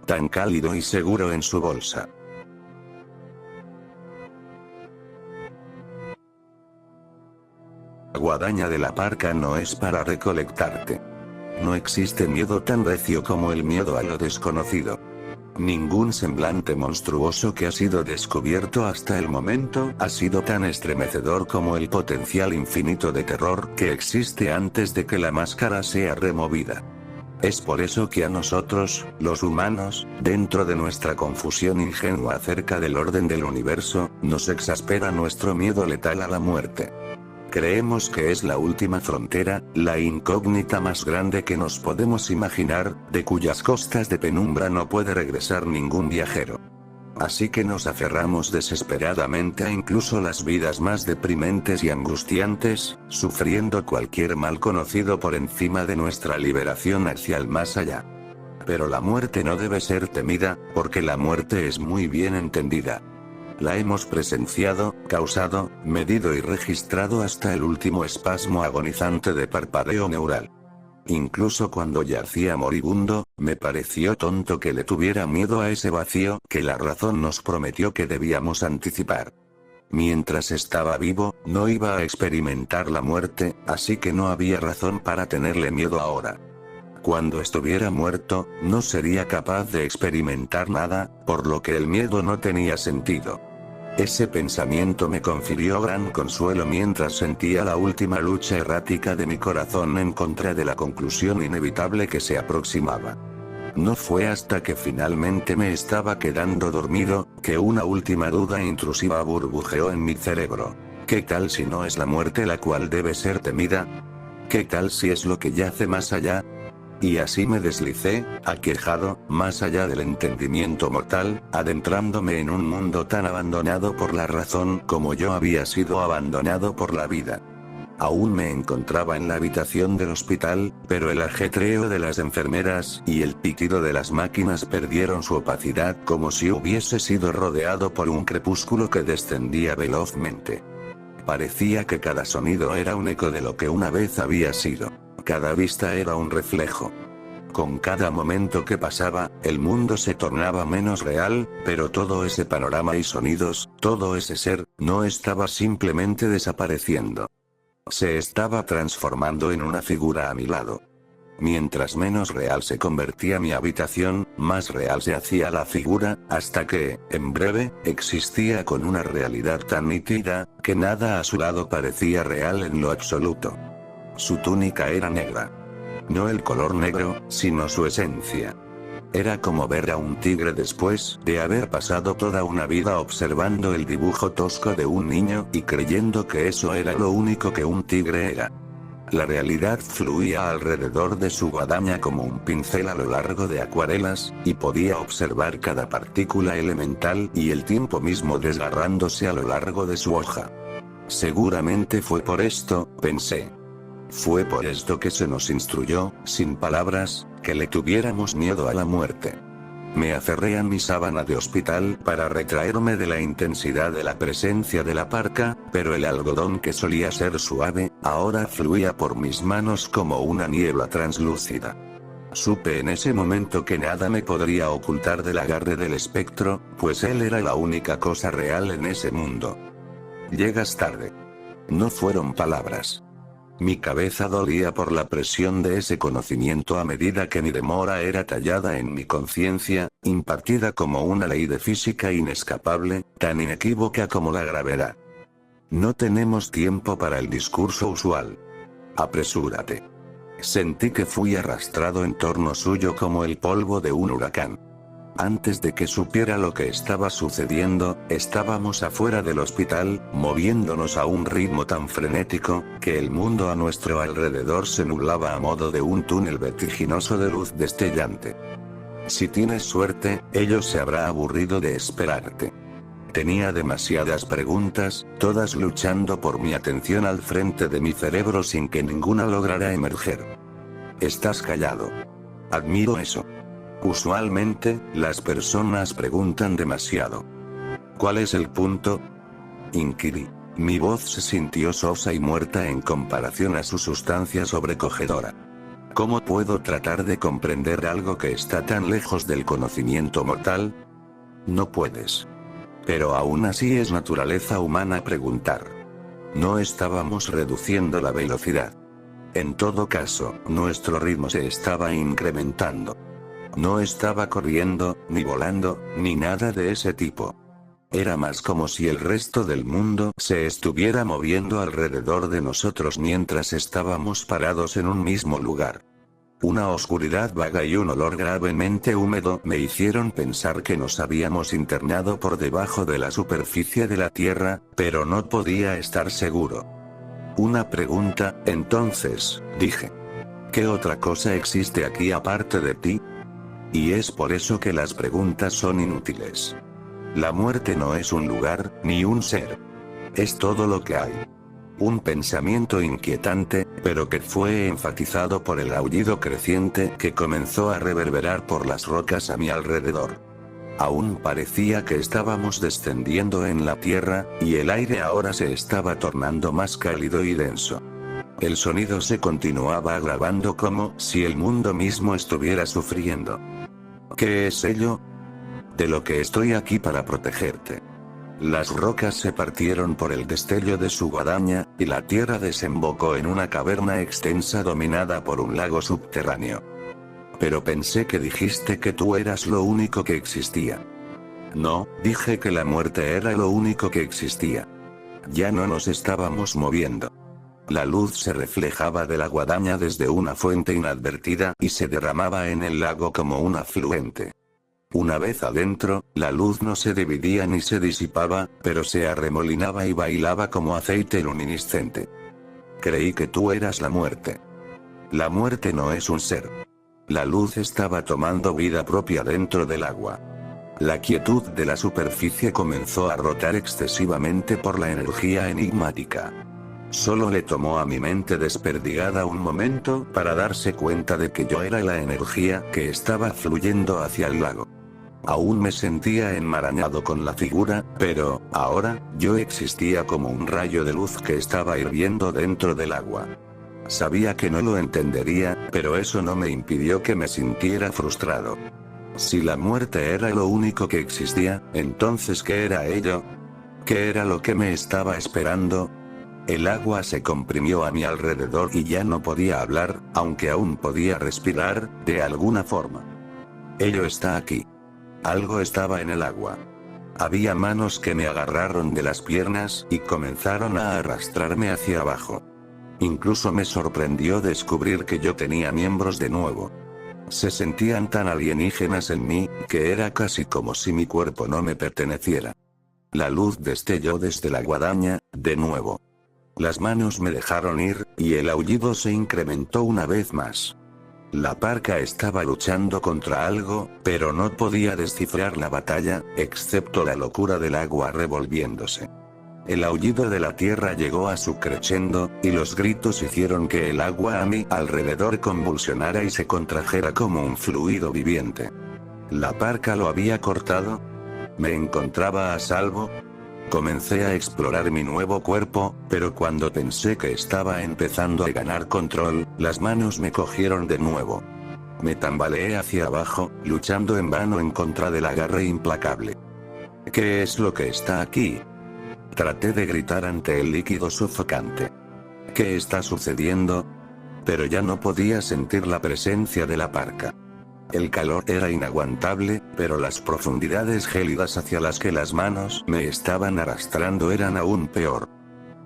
Tan cálido y seguro en su bolsa. La guadaña de la parca no es para recolectarte. No existe miedo tan recio como el miedo a lo desconocido. Ningún semblante monstruoso que ha sido descubierto hasta el momento ha sido tan estremecedor como el potencial infinito de terror que existe antes de que la máscara sea removida. Es por eso que a nosotros, los humanos, dentro de nuestra confusión ingenua acerca del orden del universo, nos exaspera nuestro miedo letal a la muerte. Creemos que es la última frontera, la incógnita más grande que nos podemos imaginar, de cuyas costas de penumbra no puede regresar ningún viajero. Así que nos aferramos desesperadamente a incluso las vidas más deprimentes y angustiantes, sufriendo cualquier mal conocido por encima de nuestra liberación hacia el más allá. Pero la muerte no debe ser temida, porque la muerte es muy bien entendida. La hemos presenciado, causado, medido y registrado hasta el último espasmo agonizante de parpadeo neural. Incluso cuando yacía moribundo, me pareció tonto que le tuviera miedo a ese vacío que la razón nos prometió que debíamos anticipar. Mientras estaba vivo, no iba a experimentar la muerte, así que no había razón para tenerle miedo ahora. Cuando estuviera muerto, no sería capaz de experimentar nada, por lo que el miedo no tenía sentido. Ese pensamiento me confirió gran consuelo mientras sentía la última lucha errática de mi corazón en contra de la conclusión inevitable que se aproximaba. No fue hasta que finalmente me estaba quedando dormido, que una última duda intrusiva burbujeó en mi cerebro. ¿Qué tal si no es la muerte la cual debe ser temida? ¿Qué tal si es lo que yace más allá? Y así me deslicé, aquejado, más allá del entendimiento mortal, adentrándome en un mundo tan abandonado por la razón como yo había sido abandonado por la vida. Aún me encontraba en la habitación del hospital, pero el ajetreo de las enfermeras y el pitido de las máquinas perdieron su opacidad como si hubiese sido rodeado por un crepúsculo que descendía velozmente. Parecía que cada sonido era un eco de lo que una vez había sido. Cada vista era un reflejo. Con cada momento que pasaba, el mundo se tornaba menos real, pero todo ese panorama y sonidos, todo ese ser, no estaba simplemente desapareciendo. Se estaba transformando en una figura a mi lado. Mientras menos real se convertía mi habitación, más real se hacía la figura, hasta que, en breve, existía con una realidad tan nítida, que nada a su lado parecía real en lo absoluto. Su túnica era negra. No el color negro, sino su esencia. Era como ver a un tigre después de haber pasado toda una vida observando el dibujo tosco de un niño y creyendo que eso era lo único que un tigre era. La realidad fluía alrededor de su guadaña como un pincel a lo largo de acuarelas, y podía observar cada partícula elemental y el tiempo mismo desgarrándose a lo largo de su hoja. Seguramente fue por esto, pensé. Fue por esto que se nos instruyó, sin palabras, que le tuviéramos miedo a la muerte. Me aferré a mi sábana de hospital para retraerme de la intensidad de la presencia de la parca, pero el algodón que solía ser suave, ahora fluía por mis manos como una niebla translúcida. Supe en ese momento que nada me podría ocultar del agarre del espectro, pues él era la única cosa real en ese mundo. Llegas tarde. No fueron palabras. Mi cabeza dolía por la presión de ese conocimiento a medida que mi demora era tallada en mi conciencia, impartida como una ley de física inescapable, tan inequívoca como la gravedad. No tenemos tiempo para el discurso usual. Apresúrate. Sentí que fui arrastrado en torno suyo como el polvo de un huracán. Antes de que supiera lo que estaba sucediendo, estábamos afuera del hospital, moviéndonos a un ritmo tan frenético, que el mundo a nuestro alrededor se nublaba a modo de un túnel vertiginoso de luz destellante. Si tienes suerte, ello se habrá aburrido de esperarte. Tenía demasiadas preguntas, todas luchando por mi atención al frente de mi cerebro sin que ninguna lograra emerger. Estás callado. Admiro eso. Usualmente, las personas preguntan demasiado. ¿Cuál es el punto? Inquirí. Mi voz se sintió sosa y muerta en comparación a su sustancia sobrecogedora. ¿Cómo puedo tratar de comprender algo que está tan lejos del conocimiento mortal? No puedes. Pero aún así es naturaleza humana preguntar. No estábamos reduciendo la velocidad. En todo caso, nuestro ritmo se estaba incrementando. No estaba corriendo, ni volando, ni nada de ese tipo. Era más como si el resto del mundo se estuviera moviendo alrededor de nosotros mientras estábamos parados en un mismo lugar. Una oscuridad vaga y un olor gravemente húmedo me hicieron pensar que nos habíamos internado por debajo de la superficie de la Tierra, pero no podía estar seguro. Una pregunta, entonces, dije. ¿Qué otra cosa existe aquí aparte de ti? Y es por eso que las preguntas son inútiles. La muerte no es un lugar, ni un ser. Es todo lo que hay. Un pensamiento inquietante, pero que fue enfatizado por el aullido creciente que comenzó a reverberar por las rocas a mi alrededor. Aún parecía que estábamos descendiendo en la tierra, y el aire ahora se estaba tornando más cálido y denso. El sonido se continuaba agravando como si el mundo mismo estuviera sufriendo. ¿Qué es ello? De lo que estoy aquí para protegerte. Las rocas se partieron por el destello de su guadaña, y la tierra desembocó en una caverna extensa dominada por un lago subterráneo. Pero pensé que dijiste que tú eras lo único que existía. No, dije que la muerte era lo único que existía. Ya no nos estábamos moviendo. La luz se reflejaba de la guadaña desde una fuente inadvertida y se derramaba en el lago como un afluente. Una vez adentro, la luz no se dividía ni se disipaba, pero se arremolinaba y bailaba como aceite luminiscente. Creí que tú eras la muerte. La muerte no es un ser. La luz estaba tomando vida propia dentro del agua. La quietud de la superficie comenzó a rotar excesivamente por la energía enigmática. Solo le tomó a mi mente desperdigada un momento para darse cuenta de que yo era la energía que estaba fluyendo hacia el lago. Aún me sentía enmarañado con la figura, pero, ahora, yo existía como un rayo de luz que estaba hirviendo dentro del agua. Sabía que no lo entendería, pero eso no me impidió que me sintiera frustrado. Si la muerte era lo único que existía, entonces ¿qué era ello? ¿Qué era lo que me estaba esperando? El agua se comprimió a mi alrededor y ya no podía hablar, aunque aún podía respirar, de alguna forma. Ello está aquí. Algo estaba en el agua. Había manos que me agarraron de las piernas y comenzaron a arrastrarme hacia abajo. Incluso me sorprendió descubrir que yo tenía miembros de nuevo. Se sentían tan alienígenas en mí, que era casi como si mi cuerpo no me perteneciera. La luz destelló desde la guadaña, de nuevo. Las manos me dejaron ir, y el aullido se incrementó una vez más. La parca estaba luchando contra algo, pero no podía descifrar la batalla, excepto la locura del agua revolviéndose. El aullido de la tierra llegó a su crescendo, y los gritos hicieron que el agua a mi alrededor convulsionara y se contrajera como un fluido viviente. ¿La parca lo había cortado? ¿Me encontraba a salvo? Comencé a explorar mi nuevo cuerpo, pero cuando pensé que estaba empezando a ganar control, las manos me cogieron de nuevo. Me tambaleé hacia abajo, luchando en vano en contra del agarre implacable. ¿Qué es lo que está aquí? Traté de gritar ante el líquido sofocante. ¿Qué está sucediendo? Pero ya no podía sentir la presencia de la parca. El calor era inaguantable, pero las profundidades gélidas hacia las que las manos me estaban arrastrando eran aún peor.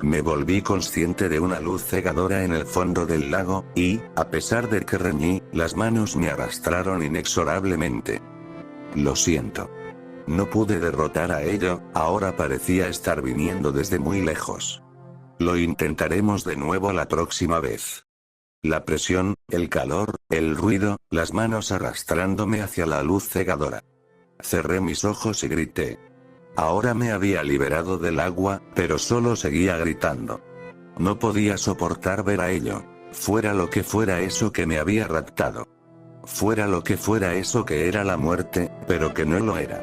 Me volví consciente de una luz cegadora en el fondo del lago, y, a pesar de que reñí, las manos me arrastraron inexorablemente. Lo siento. No pude derrotar a ello, ahora parecía estar viniendo desde muy lejos. Lo intentaremos de nuevo la próxima vez. La presión, el calor, el ruido, las manos arrastrándome hacia la luz cegadora. Cerré mis ojos y grité. Ahora me había liberado del agua, pero solo seguía gritando. No podía soportar ver a ello. Fuera lo que fuera eso que me había raptado. Fuera lo que fuera eso que era la muerte, pero que no lo era.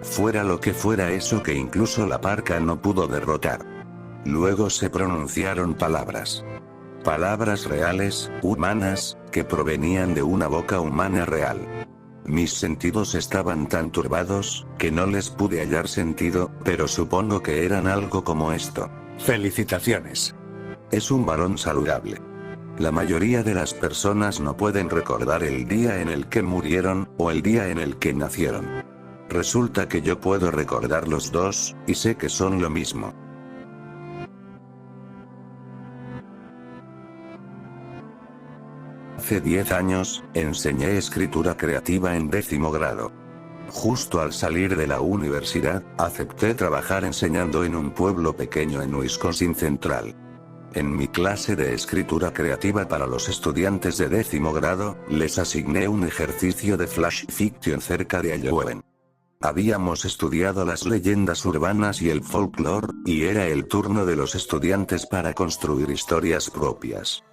Fuera lo que fuera eso que incluso la parca no pudo derrotar. Luego se pronunciaron palabras. Palabras reales, humanas, que provenían de una boca humana real. Mis sentidos estaban tan turbados, que no les pude hallar sentido, pero supongo que eran algo como esto. Felicitaciones. Es un varón saludable. La mayoría de las personas no pueden recordar el día en el que murieron, o el día en el que nacieron. Resulta que yo puedo recordar los dos, y sé que son lo mismo. Hace 10 años, enseñé escritura creativa en 10º grado. Justo al salir de la universidad, acepté trabajar enseñando en un pueblo pequeño en Wisconsin Central. En mi clase de escritura creativa para los estudiantes de 10º grado, les asigné un ejercicio de flash fiction cerca de Iowa. Habíamos estudiado las leyendas urbanas y el folclore, y era el turno de los estudiantes para construir historias propias.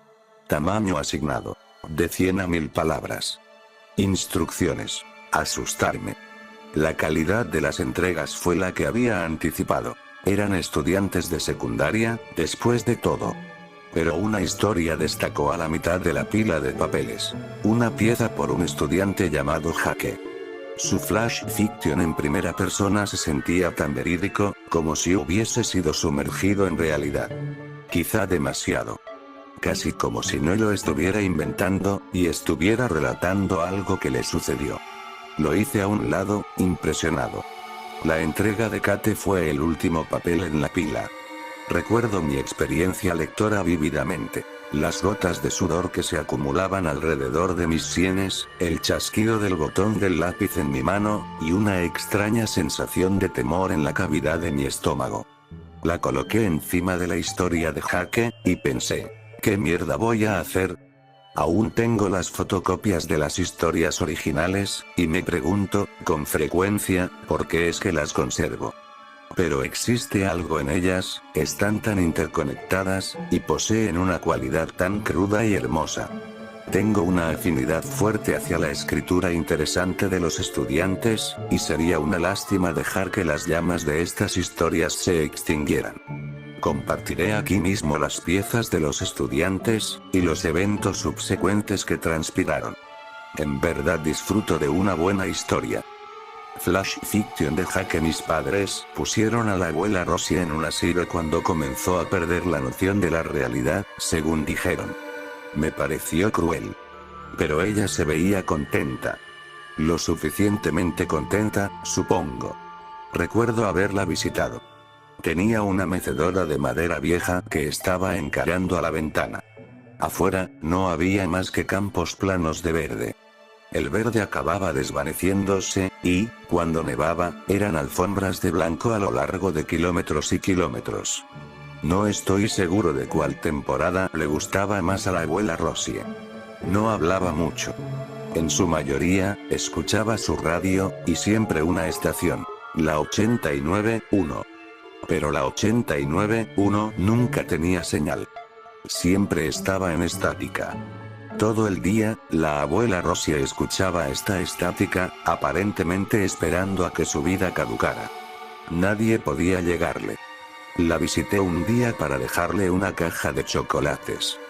Tamaño asignado. De 100 a 1000 palabras. Instrucciones. Asustarme. La calidad de las entregas fue la que había anticipado. Eran estudiantes de secundaria, después de todo. Pero una historia destacó a la mitad de la pila de papeles. Una pieza por un estudiante llamado Jaque. Su flash fiction en primera persona se sentía tan verídico, como si hubiese sido sumergido en realidad. Quizá demasiado. Casi como si no lo estuviera inventando, y estuviera relatando algo que le sucedió. Lo hice a un lado, impresionado. La entrega de Kate fue el último papel en la pila. Recuerdo mi experiencia lectora vívidamente. Las gotas de sudor que se acumulaban alrededor de mis sienes, el chasquido del botón del lápiz en mi mano, y una extraña sensación de temor en la cavidad de mi estómago. La coloqué encima de la historia de Jaque, y pensé, ¿qué mierda voy a hacer? Aún tengo las fotocopias de las historias originales, y me pregunto, con frecuencia, ¿por qué es que las conservo? Pero existe algo en ellas, están tan interconectadas, y poseen una cualidad tan cruda y hermosa. Tengo una afinidad fuerte hacia la escritura interesante de los estudiantes, y sería una lástima dejar que las llamas de estas historias se extinguieran. Compartiré aquí mismo las piezas de los estudiantes, y los eventos subsecuentes que transpiraron. En verdad disfruto de una buena historia. Flash fiction de Jaque. Mis padres pusieron a la abuela Rosie en un asilo cuando comenzó a perder la noción de la realidad, según dijeron. Me pareció cruel. Pero ella se veía contenta. Lo suficientemente contenta, supongo. Recuerdo haberla visitado. Tenía una mecedora de madera vieja que estaba encarando a la ventana. Afuera, no había más que campos planos de verde. El verde acababa desvaneciéndose, y, cuando nevaba, eran alfombras de blanco a lo largo de kilómetros y kilómetros. No estoy seguro de cuál temporada le gustaba más a la abuela Rosie. No hablaba mucho. En su mayoría, escuchaba su radio, y siempre una estación. La 89.1. Pero la 89.1 nunca tenía señal. Siempre estaba en estática. Todo el día, la abuela Rosie escuchaba esta estática, aparentemente esperando a que su vida caducara. Nadie podía llegarle. La visité un día para dejarle una caja de chocolates.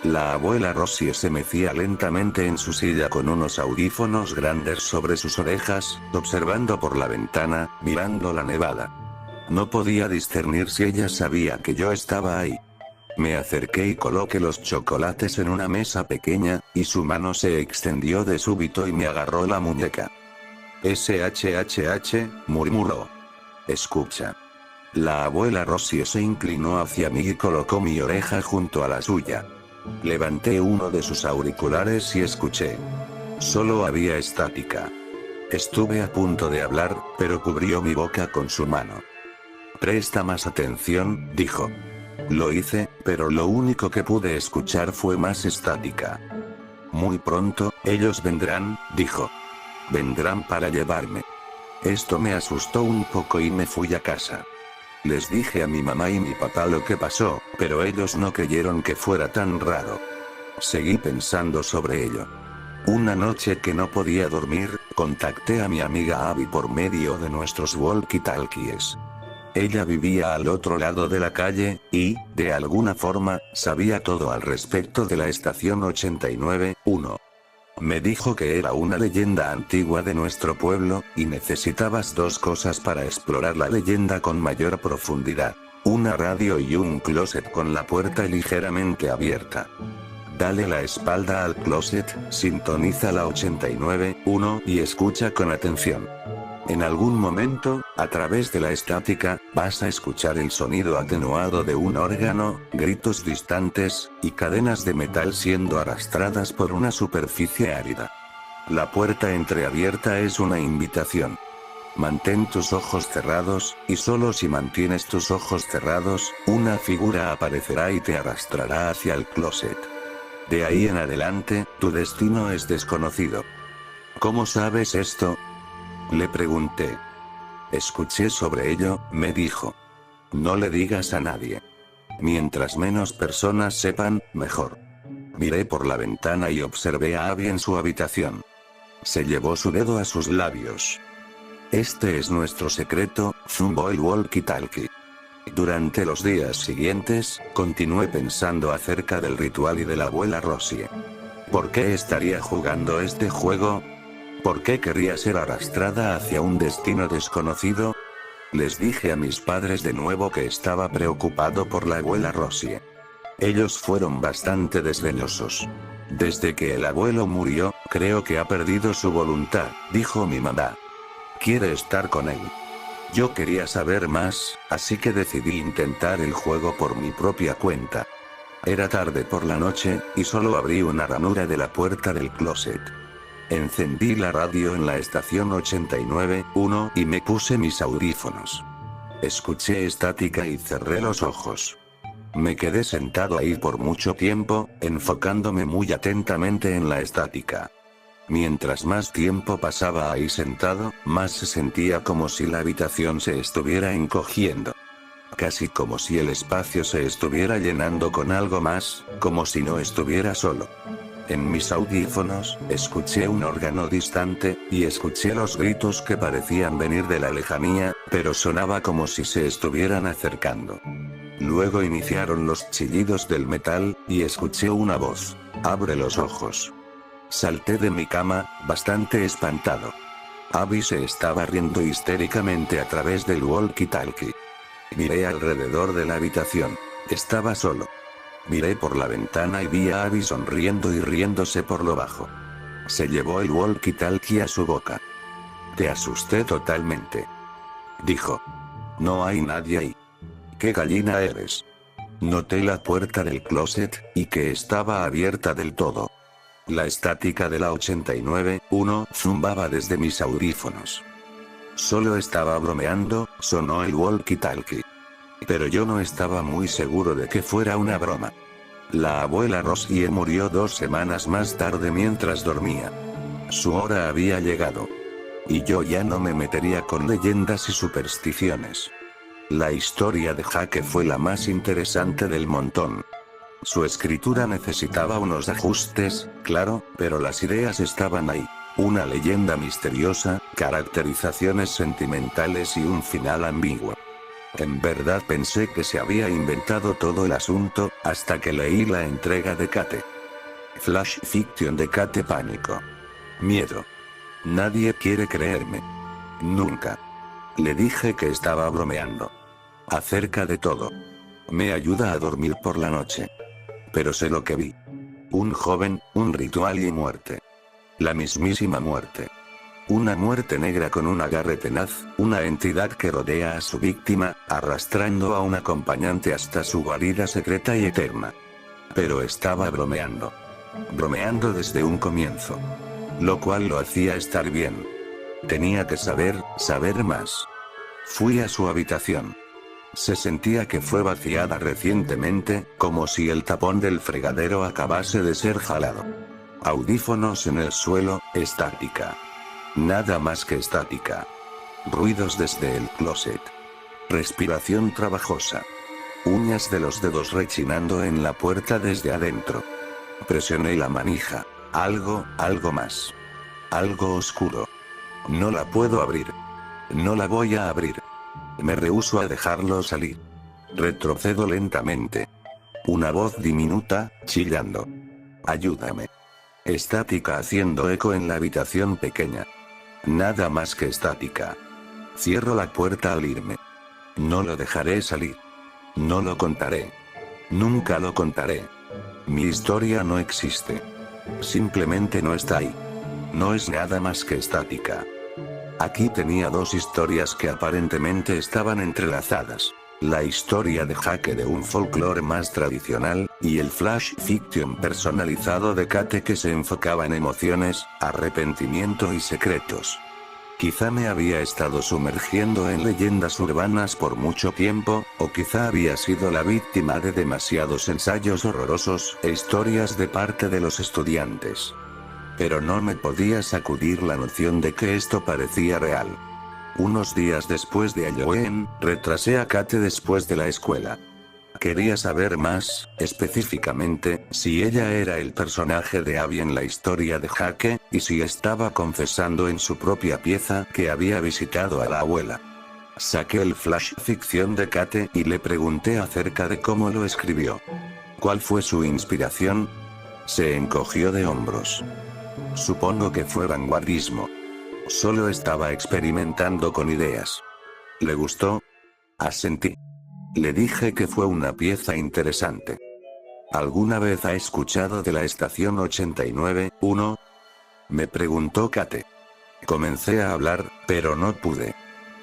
La abuela Rosie se mecía lentamente en su silla con unos audífonos grandes sobre sus orejas, observando por la ventana, mirando la nevada. No podía discernir si ella sabía que yo estaba ahí. Me acerqué y coloqué los chocolates en una mesa pequeña, y su mano se extendió de súbito y me agarró la muñeca. SHHH, murmuró. Escucha. La abuela Rosie se inclinó hacia mí y colocó mi oreja junto a la suya. Levanté uno de sus auriculares y escuché. Solo había estática. Estuve a punto de hablar, pero cubrió mi boca con su mano. Presta más atención, dijo. Lo hice, pero lo único que pude escuchar fue más estática. Muy pronto, ellos vendrán, dijo. Vendrán para llevarme. Esto me asustó un poco y me fui a casa. Les dije a mi mamá y mi papá lo que pasó, pero ellos no creyeron que fuera tan raro. Seguí pensando sobre ello. Una noche que no podía dormir, contacté a mi amiga Abby por medio de nuestros walkie-talkies. Ella vivía al otro lado de la calle, y, de alguna forma, sabía todo al respecto de la estación 89.1. Me dijo que era una leyenda antigua de nuestro pueblo, y necesitabas dos cosas para explorar la leyenda con mayor profundidad. Una radio y un closet con la puerta ligeramente abierta. Dale la espalda al closet, sintoniza la 89.1 y escucha con atención. En algún momento, a través de la estática, vas a escuchar el sonido atenuado de un órgano, gritos distantes, y cadenas de metal siendo arrastradas por una superficie árida. La puerta entreabierta es una invitación. Mantén tus ojos cerrados, y solo si mantienes tus ojos cerrados, una figura aparecerá y te arrastrará hacia el closet. De ahí en adelante, tu destino es desconocido. ¿Cómo sabes esto? Le pregunté. Escuché sobre ello, me dijo. No le digas a nadie. Mientras menos personas sepan, mejor. Miré por la ventana y observé a Abby en su habitación. Se llevó su dedo a sus labios. Este es nuestro secreto, zumbó el walkie-talkie. Durante los días siguientes, continué pensando acerca del ritual y de la abuela Rosie. ¿Por qué estaría jugando este juego? ¿Por qué querría ser arrastrada hacia un destino desconocido? Les dije a mis padres de nuevo que estaba preocupado por la abuela Rosie. Ellos fueron bastante desdeñosos. Desde que el abuelo murió, creo que ha perdido su voluntad, dijo mi mamá. Quiere estar con él. Yo quería saber más, así que decidí intentar el juego por mi propia cuenta. Era tarde por la noche, y solo abrí una ranura de la puerta del closet. Encendí la radio en la estación 89.1 y me puse mis audífonos. Escuché estática y cerré los ojos. Me quedé sentado ahí por mucho tiempo, enfocándome muy atentamente en la estática. Mientras más tiempo pasaba ahí sentado, más se sentía como si la habitación se estuviera encogiendo. Casi como si el espacio se estuviera llenando con algo más, como si no estuviera solo. En mis audífonos, escuché un órgano distante, y escuché los gritos que parecían venir de la lejanía, pero sonaba como si se estuvieran acercando. Luego iniciaron los chillidos del metal, y escuché una voz. Abre los ojos. Salté de mi cama, bastante espantado. Abby se estaba riendo histéricamente a través del walkie-talkie. Miré alrededor de la habitación. Estaba solo. Miré por la ventana y vi a Abby sonriendo y riéndose por lo bajo. Se llevó el walkie-talkie a su boca. Te asusté totalmente. Dijo. No hay nadie ahí. ¿Qué gallina eres? Noté la puerta del closet, y que estaba abierta del todo. La estática de la 89.1 zumbaba desde mis audífonos. Solo estaba bromeando, sonó el walkie-talkie. Pero yo no estaba muy seguro de que fuera una broma. La abuela Rosie murió 2 semanas más tarde mientras dormía. Su hora había llegado. Y yo ya no me metería con leyendas y supersticiones. La historia de Jake fue la más interesante del montón. Su escritura necesitaba unos ajustes, claro, pero las ideas estaban ahí. Una leyenda misteriosa, caracterizaciones sentimentales y un final ambiguo. En verdad pensé que se había inventado todo el asunto, hasta que leí la entrega de Kate. Flash Fiction de Kate. Pánico. Miedo. Nadie quiere creerme. Nunca. Le dije que estaba bromeando. Acerca de todo. Me ayuda a dormir por la noche. Pero sé lo que vi. Un joven, un ritual y muerte. La mismísima muerte. Una muerte negra con un agarre tenaz, una entidad que rodea a su víctima, arrastrando a un acompañante hasta su guarida secreta y eterna. Pero estaba bromeando. Bromeando desde un comienzo. Lo cual lo hacía estar bien. Tenía que saber más. Fui a su habitación. Se sentía que fue vaciada recientemente, como si el tapón del fregadero acabase de ser jalado. Audífonos en el suelo, estática. Nada más que estática. Ruidos desde el closet. Respiración trabajosa. Uñas de los dedos rechinando en la puerta desde adentro. Presioné la manija. Algo más. Algo oscuro. No la puedo abrir. No la voy a abrir. Me rehúso a dejarlo salir. Retrocedo lentamente. Una voz diminuta, chillando. Ayúdame. Estática haciendo eco en la habitación pequeña. Nada más que estática. Cierro la puerta al irme. No lo dejaré salir. No lo contaré. Nunca lo contaré. Mi historia no existe. Simplemente no está ahí. No es nada más que estática. Aquí tenía 2 historias que aparentemente estaban entrelazadas. La historia de Jake de un folclore más tradicional, y el flash fiction personalizado de Kate que se enfocaba en emociones, arrepentimiento y secretos. Quizá me había estado sumergiendo en leyendas urbanas por mucho tiempo, o quizá había sido la víctima de demasiados ensayos horrorosos e historias de parte de los estudiantes. Pero no me podía sacudir la noción de que esto parecía real. Unos días después de Halloween, retrasé a Kate después de la escuela. Quería saber más, específicamente, si ella era el personaje de Abby en la historia de Jake, y si estaba confesando en su propia pieza que había visitado a la abuela. Saqué el flash ficción de Kate y le pregunté acerca de cómo lo escribió. ¿Cuál fue su inspiración? Se encogió de hombros. Supongo que fue vanguardismo. Solo estaba experimentando con ideas. ¿Le gustó? Asentí. Le dije que fue una pieza interesante. ¿Alguna vez ha escuchado de la estación 89.1? Me preguntó Kate. Comencé a hablar, pero no pude.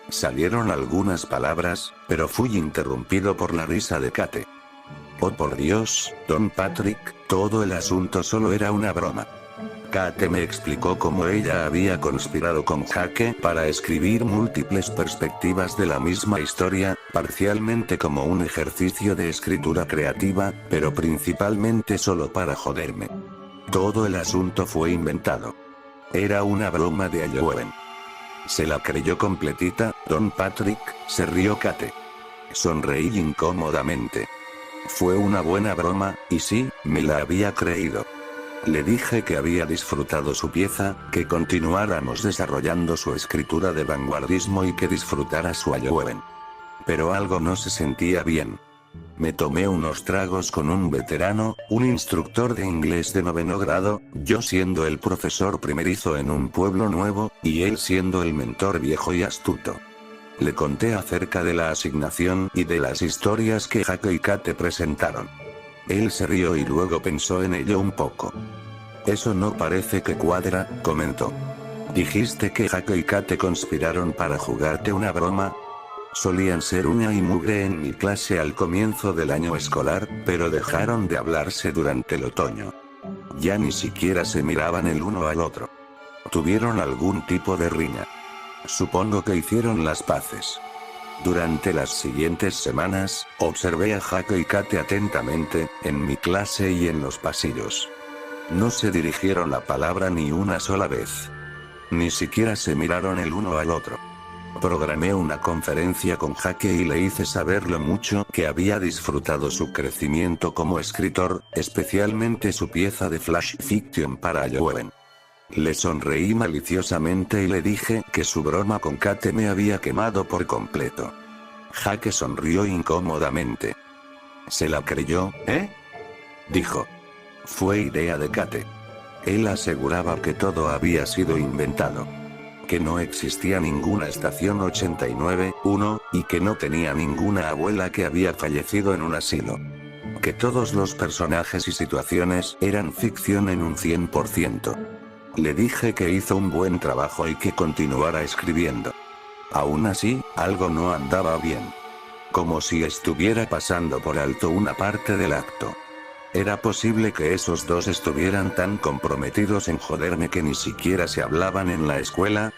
Salieron algunas palabras, pero fui interrumpido por la risa de Kate. Oh por Dios, Don Patrick, todo el asunto solo era una broma. Kate me explicó cómo ella había conspirado con Jake para escribir múltiples perspectivas de la misma historia, parcialmente como un ejercicio de escritura creativa, pero principalmente solo para joderme. Todo el asunto fue inventado. Era una broma de Halloween. ¿Se la creyó completita, Don Patrick? Se rió Kate. Sonreí incómodamente. Fue una buena broma, y sí, me la había creído. Le dije que había disfrutado su pieza, que continuáramos desarrollando su escritura de vanguardismo y que disfrutara su Halloween. Pero algo no se sentía bien. Me tomé unos tragos con un veterano, un instructor de inglés de 9º grado, yo siendo el profesor primerizo en un pueblo nuevo, y él siendo el mentor viejo y astuto. Le conté acerca de la asignación y de las historias que Jake y Kate presentaron. Él se rió y luego pensó en ello un poco. Eso no parece que cuadra, comentó. Dijiste que Jake y Kate conspiraron para jugarte una broma. Solían ser uña y mugre en mi clase al comienzo del año escolar, pero dejaron de hablarse durante el otoño. Ya ni siquiera se miraban el uno al otro. Tuvieron algún tipo de riña. Supongo que hicieron las paces. Durante las siguientes semanas, observé a Jake y Kate atentamente, en mi clase y en los pasillos. No se dirigieron la palabra ni una sola vez. Ni siquiera se miraron el uno al otro. Programé una conferencia con Jake y le hice saber lo mucho que había disfrutado su crecimiento como escritor, especialmente su pieza de flash fiction para Joven. Le sonreí maliciosamente y le dije que su broma con Kate me había quemado por completo. Jake sonrió incómodamente. ¿Se la creyó, dijo. Fue idea de Kate. Él aseguraba que todo había sido inventado. Que no existía ninguna estación 89.1, y que no tenía ninguna abuela que había fallecido en un asilo. Que todos los personajes y situaciones eran ficción en un 100%. Le dije que hizo un buen trabajo y que continuara escribiendo. Aún así, algo no andaba bien. Como si estuviera pasando por alto una parte del acto. ¿Era posible que esos dos estuvieran tan comprometidos en joderme que ni siquiera se hablaban en la escuela?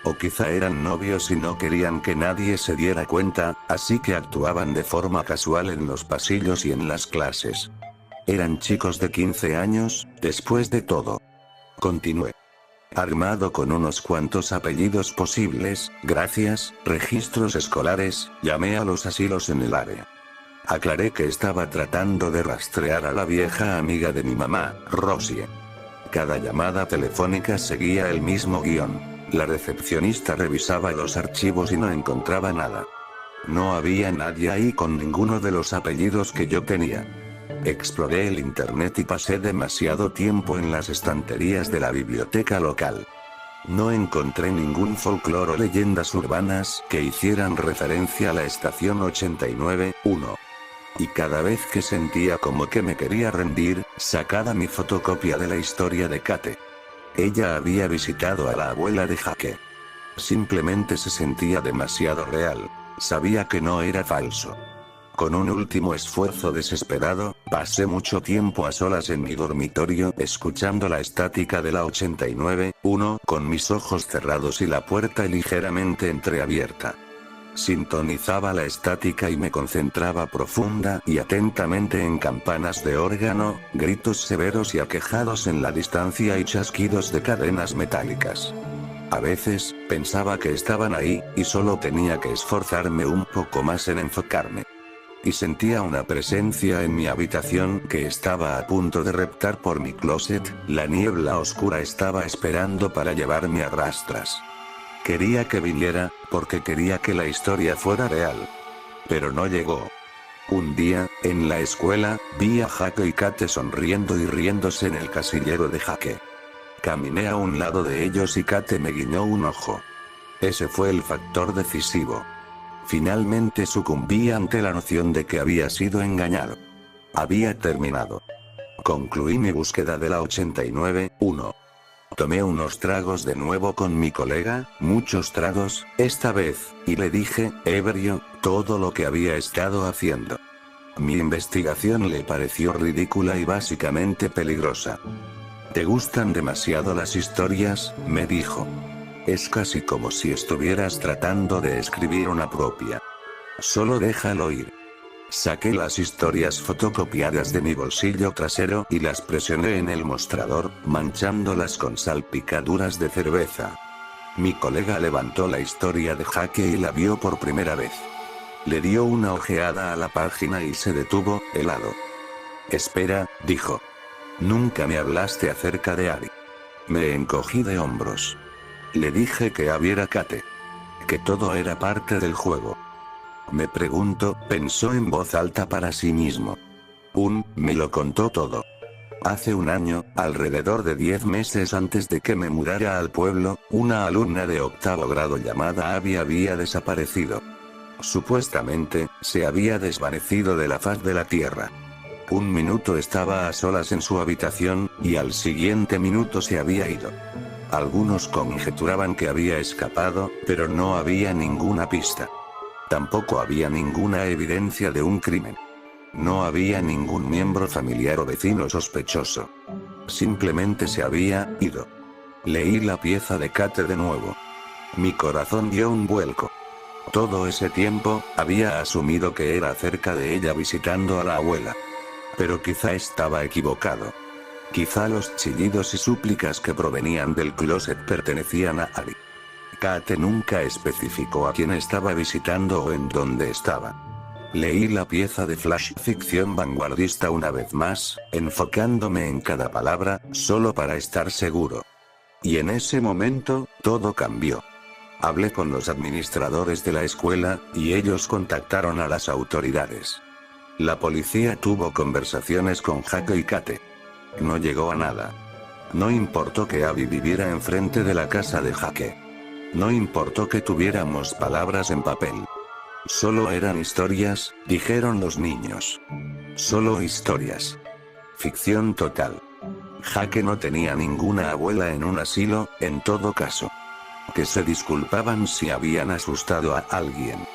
O quizá eran novios y no querían que nadie se diera cuenta, así que actuaban de forma casual en los pasillos y en las clases. Eran chicos de 15 años, después de todo. Continué. Armado con unos cuantos apellidos posibles, gracias, registros escolares, llamé a los asilos en el área. Aclaré que estaba tratando de rastrear a la vieja amiga de mi mamá, Rosie. Cada llamada telefónica seguía el mismo guión. La recepcionista revisaba los archivos y no encontraba nada. No había nadie ahí con ninguno de los apellidos que yo tenía. Exploré el internet y pasé demasiado tiempo en las estanterías de la biblioteca local. No encontré ningún folclore o leyendas urbanas que hicieran referencia a la estación 89.1. Y cada vez que sentía como que me quería rendir, sacaba mi fotocopia de la historia de Kate. Ella había visitado a la abuela de Jake. Simplemente se sentía demasiado real. Sabía que no era falso. Con un último esfuerzo desesperado, pasé mucho tiempo a solas en mi dormitorio escuchando la estática de la 89.1 con mis ojos cerrados y la puerta ligeramente entreabierta. Sintonizaba la estática y me concentraba profunda y atentamente en campanas de órgano, gritos severos y aquejados en la distancia y chasquidos de cadenas metálicas. A veces, pensaba que estaban ahí, y solo tenía que esforzarme un poco más en enfocarme. Y sentía una presencia en mi habitación que estaba a punto de reptar por mi closet. La niebla oscura estaba esperando para llevarme a rastras. Quería que viniera, porque quería que la historia fuera real. Pero no llegó. Un día, en la escuela, vi a Jake y Kate sonriendo y riéndose en el casillero de Jake. Caminé a un lado de ellos y Kate me guiñó un ojo. Ese fue el factor decisivo. Finalmente sucumbí ante la noción de que había sido engañado. Había terminado. Concluí mi búsqueda de la 89.1. Tomé unos tragos de nuevo con mi colega, muchos tragos, esta vez, y le dije, ebrio, todo lo que había estado haciendo. Mi investigación le pareció ridícula y básicamente peligrosa. ¿Te gustan demasiado las historias?, me dijo. Es casi como si estuvieras tratando de escribir una propia. Solo déjalo ir. Saqué las historias fotocopiadas de mi bolsillo trasero y las presioné en el mostrador, manchándolas con salpicaduras de cerveza. Mi colega levantó la historia de Jake y la vio por primera vez. Le dio una ojeada a la página y se detuvo, helado. Espera, dijo. Nunca me hablaste acerca de Ari. Me encogí de hombros. Le dije que abriera Kate. Que todo era parte del juego. Me pregunto, pensó en voz alta para sí mismo. Me lo contó todo. Hace un año, alrededor de 10 meses antes de que me mudara al pueblo, una alumna de 8º grado llamada Abby había desaparecido. Supuestamente, se había desvanecido de la faz de la tierra. Un minuto estaba a solas en su habitación, y al siguiente minuto se había ido. Algunos conjeturaban que había escapado, pero no había ninguna pista. Tampoco había ninguna evidencia de un crimen. No había ningún miembro familiar o vecino sospechoso. Simplemente se había ido. Leí la pieza de Kate de nuevo. Mi corazón dio un vuelco. Todo ese tiempo, había asumido que era acerca de ella visitando a la abuela. Pero quizá estaba equivocado. Quizá los chillidos y súplicas que provenían del closet pertenecían a Ari. Kate nunca especificó a quién estaba visitando o en dónde estaba. Leí la pieza de flash ficción vanguardista una vez más, enfocándome en cada palabra, solo para estar seguro. Y en ese momento, todo cambió. Hablé con los administradores de la escuela, y ellos contactaron a las autoridades. La policía tuvo conversaciones con Jake y Kate. No llegó a nada. No importó que Abby viviera enfrente de la casa de Jake. No importó que tuviéramos palabras en papel. Solo eran historias, dijeron los niños. Solo historias. Ficción total. Jake no tenía ninguna abuela en un asilo, en todo caso. Que se disculpaban si habían asustado a alguien.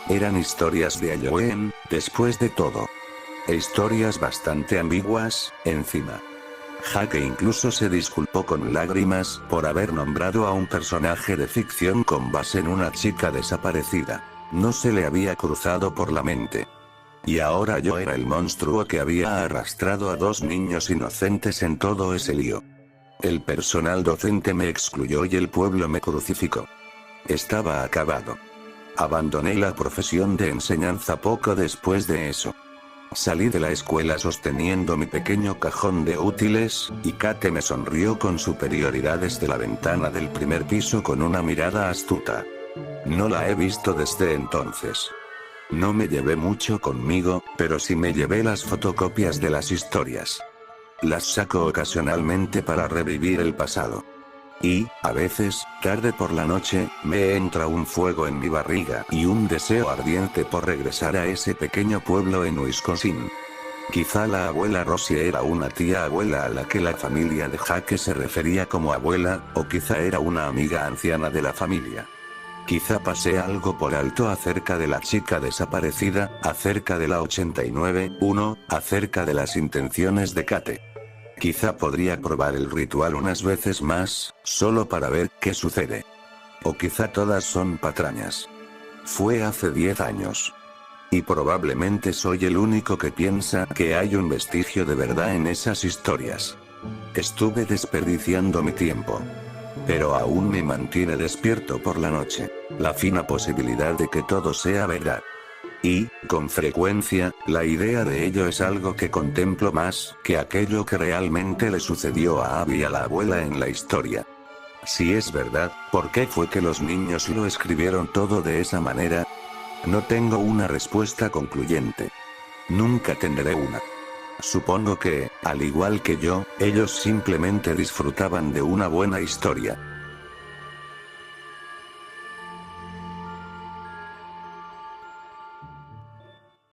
Eran historias de Halloween, después de todo. E historias bastante ambiguas, encima. Jake incluso se disculpó con lágrimas por haber nombrado a un personaje de ficción con base en una chica desaparecida. No se le había cruzado por la mente. Y ahora yo era el monstruo que había arrastrado a 2 niños inocentes en todo ese lío. El personal docente me excluyó y el pueblo me crucificó. Estaba acabado. Abandoné la profesión de enseñanza poco después de eso. Salí de la escuela sosteniendo mi pequeño cajón de útiles, y Kate me sonrió con superioridad desde la ventana del primer piso con una mirada astuta. No la he visto desde entonces. No me llevé mucho conmigo, pero sí me llevé las fotocopias de las historias. Las saco ocasionalmente para revivir el pasado. Y, a veces, tarde por la noche, me entra un fuego en mi barriga y un deseo ardiente por regresar a ese pequeño pueblo en Wisconsin. Quizá la abuela Rosie era una tía abuela a la que la familia de Jake se refería como abuela, o quizá era una amiga anciana de la familia. Quizá pasé algo por alto acerca de la chica desaparecida, acerca de la 89-1, acerca de las intenciones de Kate. Quizá podría probar el ritual unas veces más, solo para ver qué sucede. O quizá todas son patrañas. Fue hace 10 años. Y probablemente soy el único que piensa que hay un vestigio de verdad en esas historias. Estuve desperdiciando mi tiempo. Pero aún me mantiene despierto por la noche, la fina posibilidad de que todo sea verdad. Y, con frecuencia, la idea de ello es algo que contemplo más que aquello que realmente le sucedió a Abby y a la abuela en la historia. Si es verdad, ¿por qué fue que los niños lo escribieron todo de esa manera? No tengo una respuesta concluyente. Nunca tendré una. Supongo que, al igual que yo, ellos simplemente disfrutaban de una buena historia.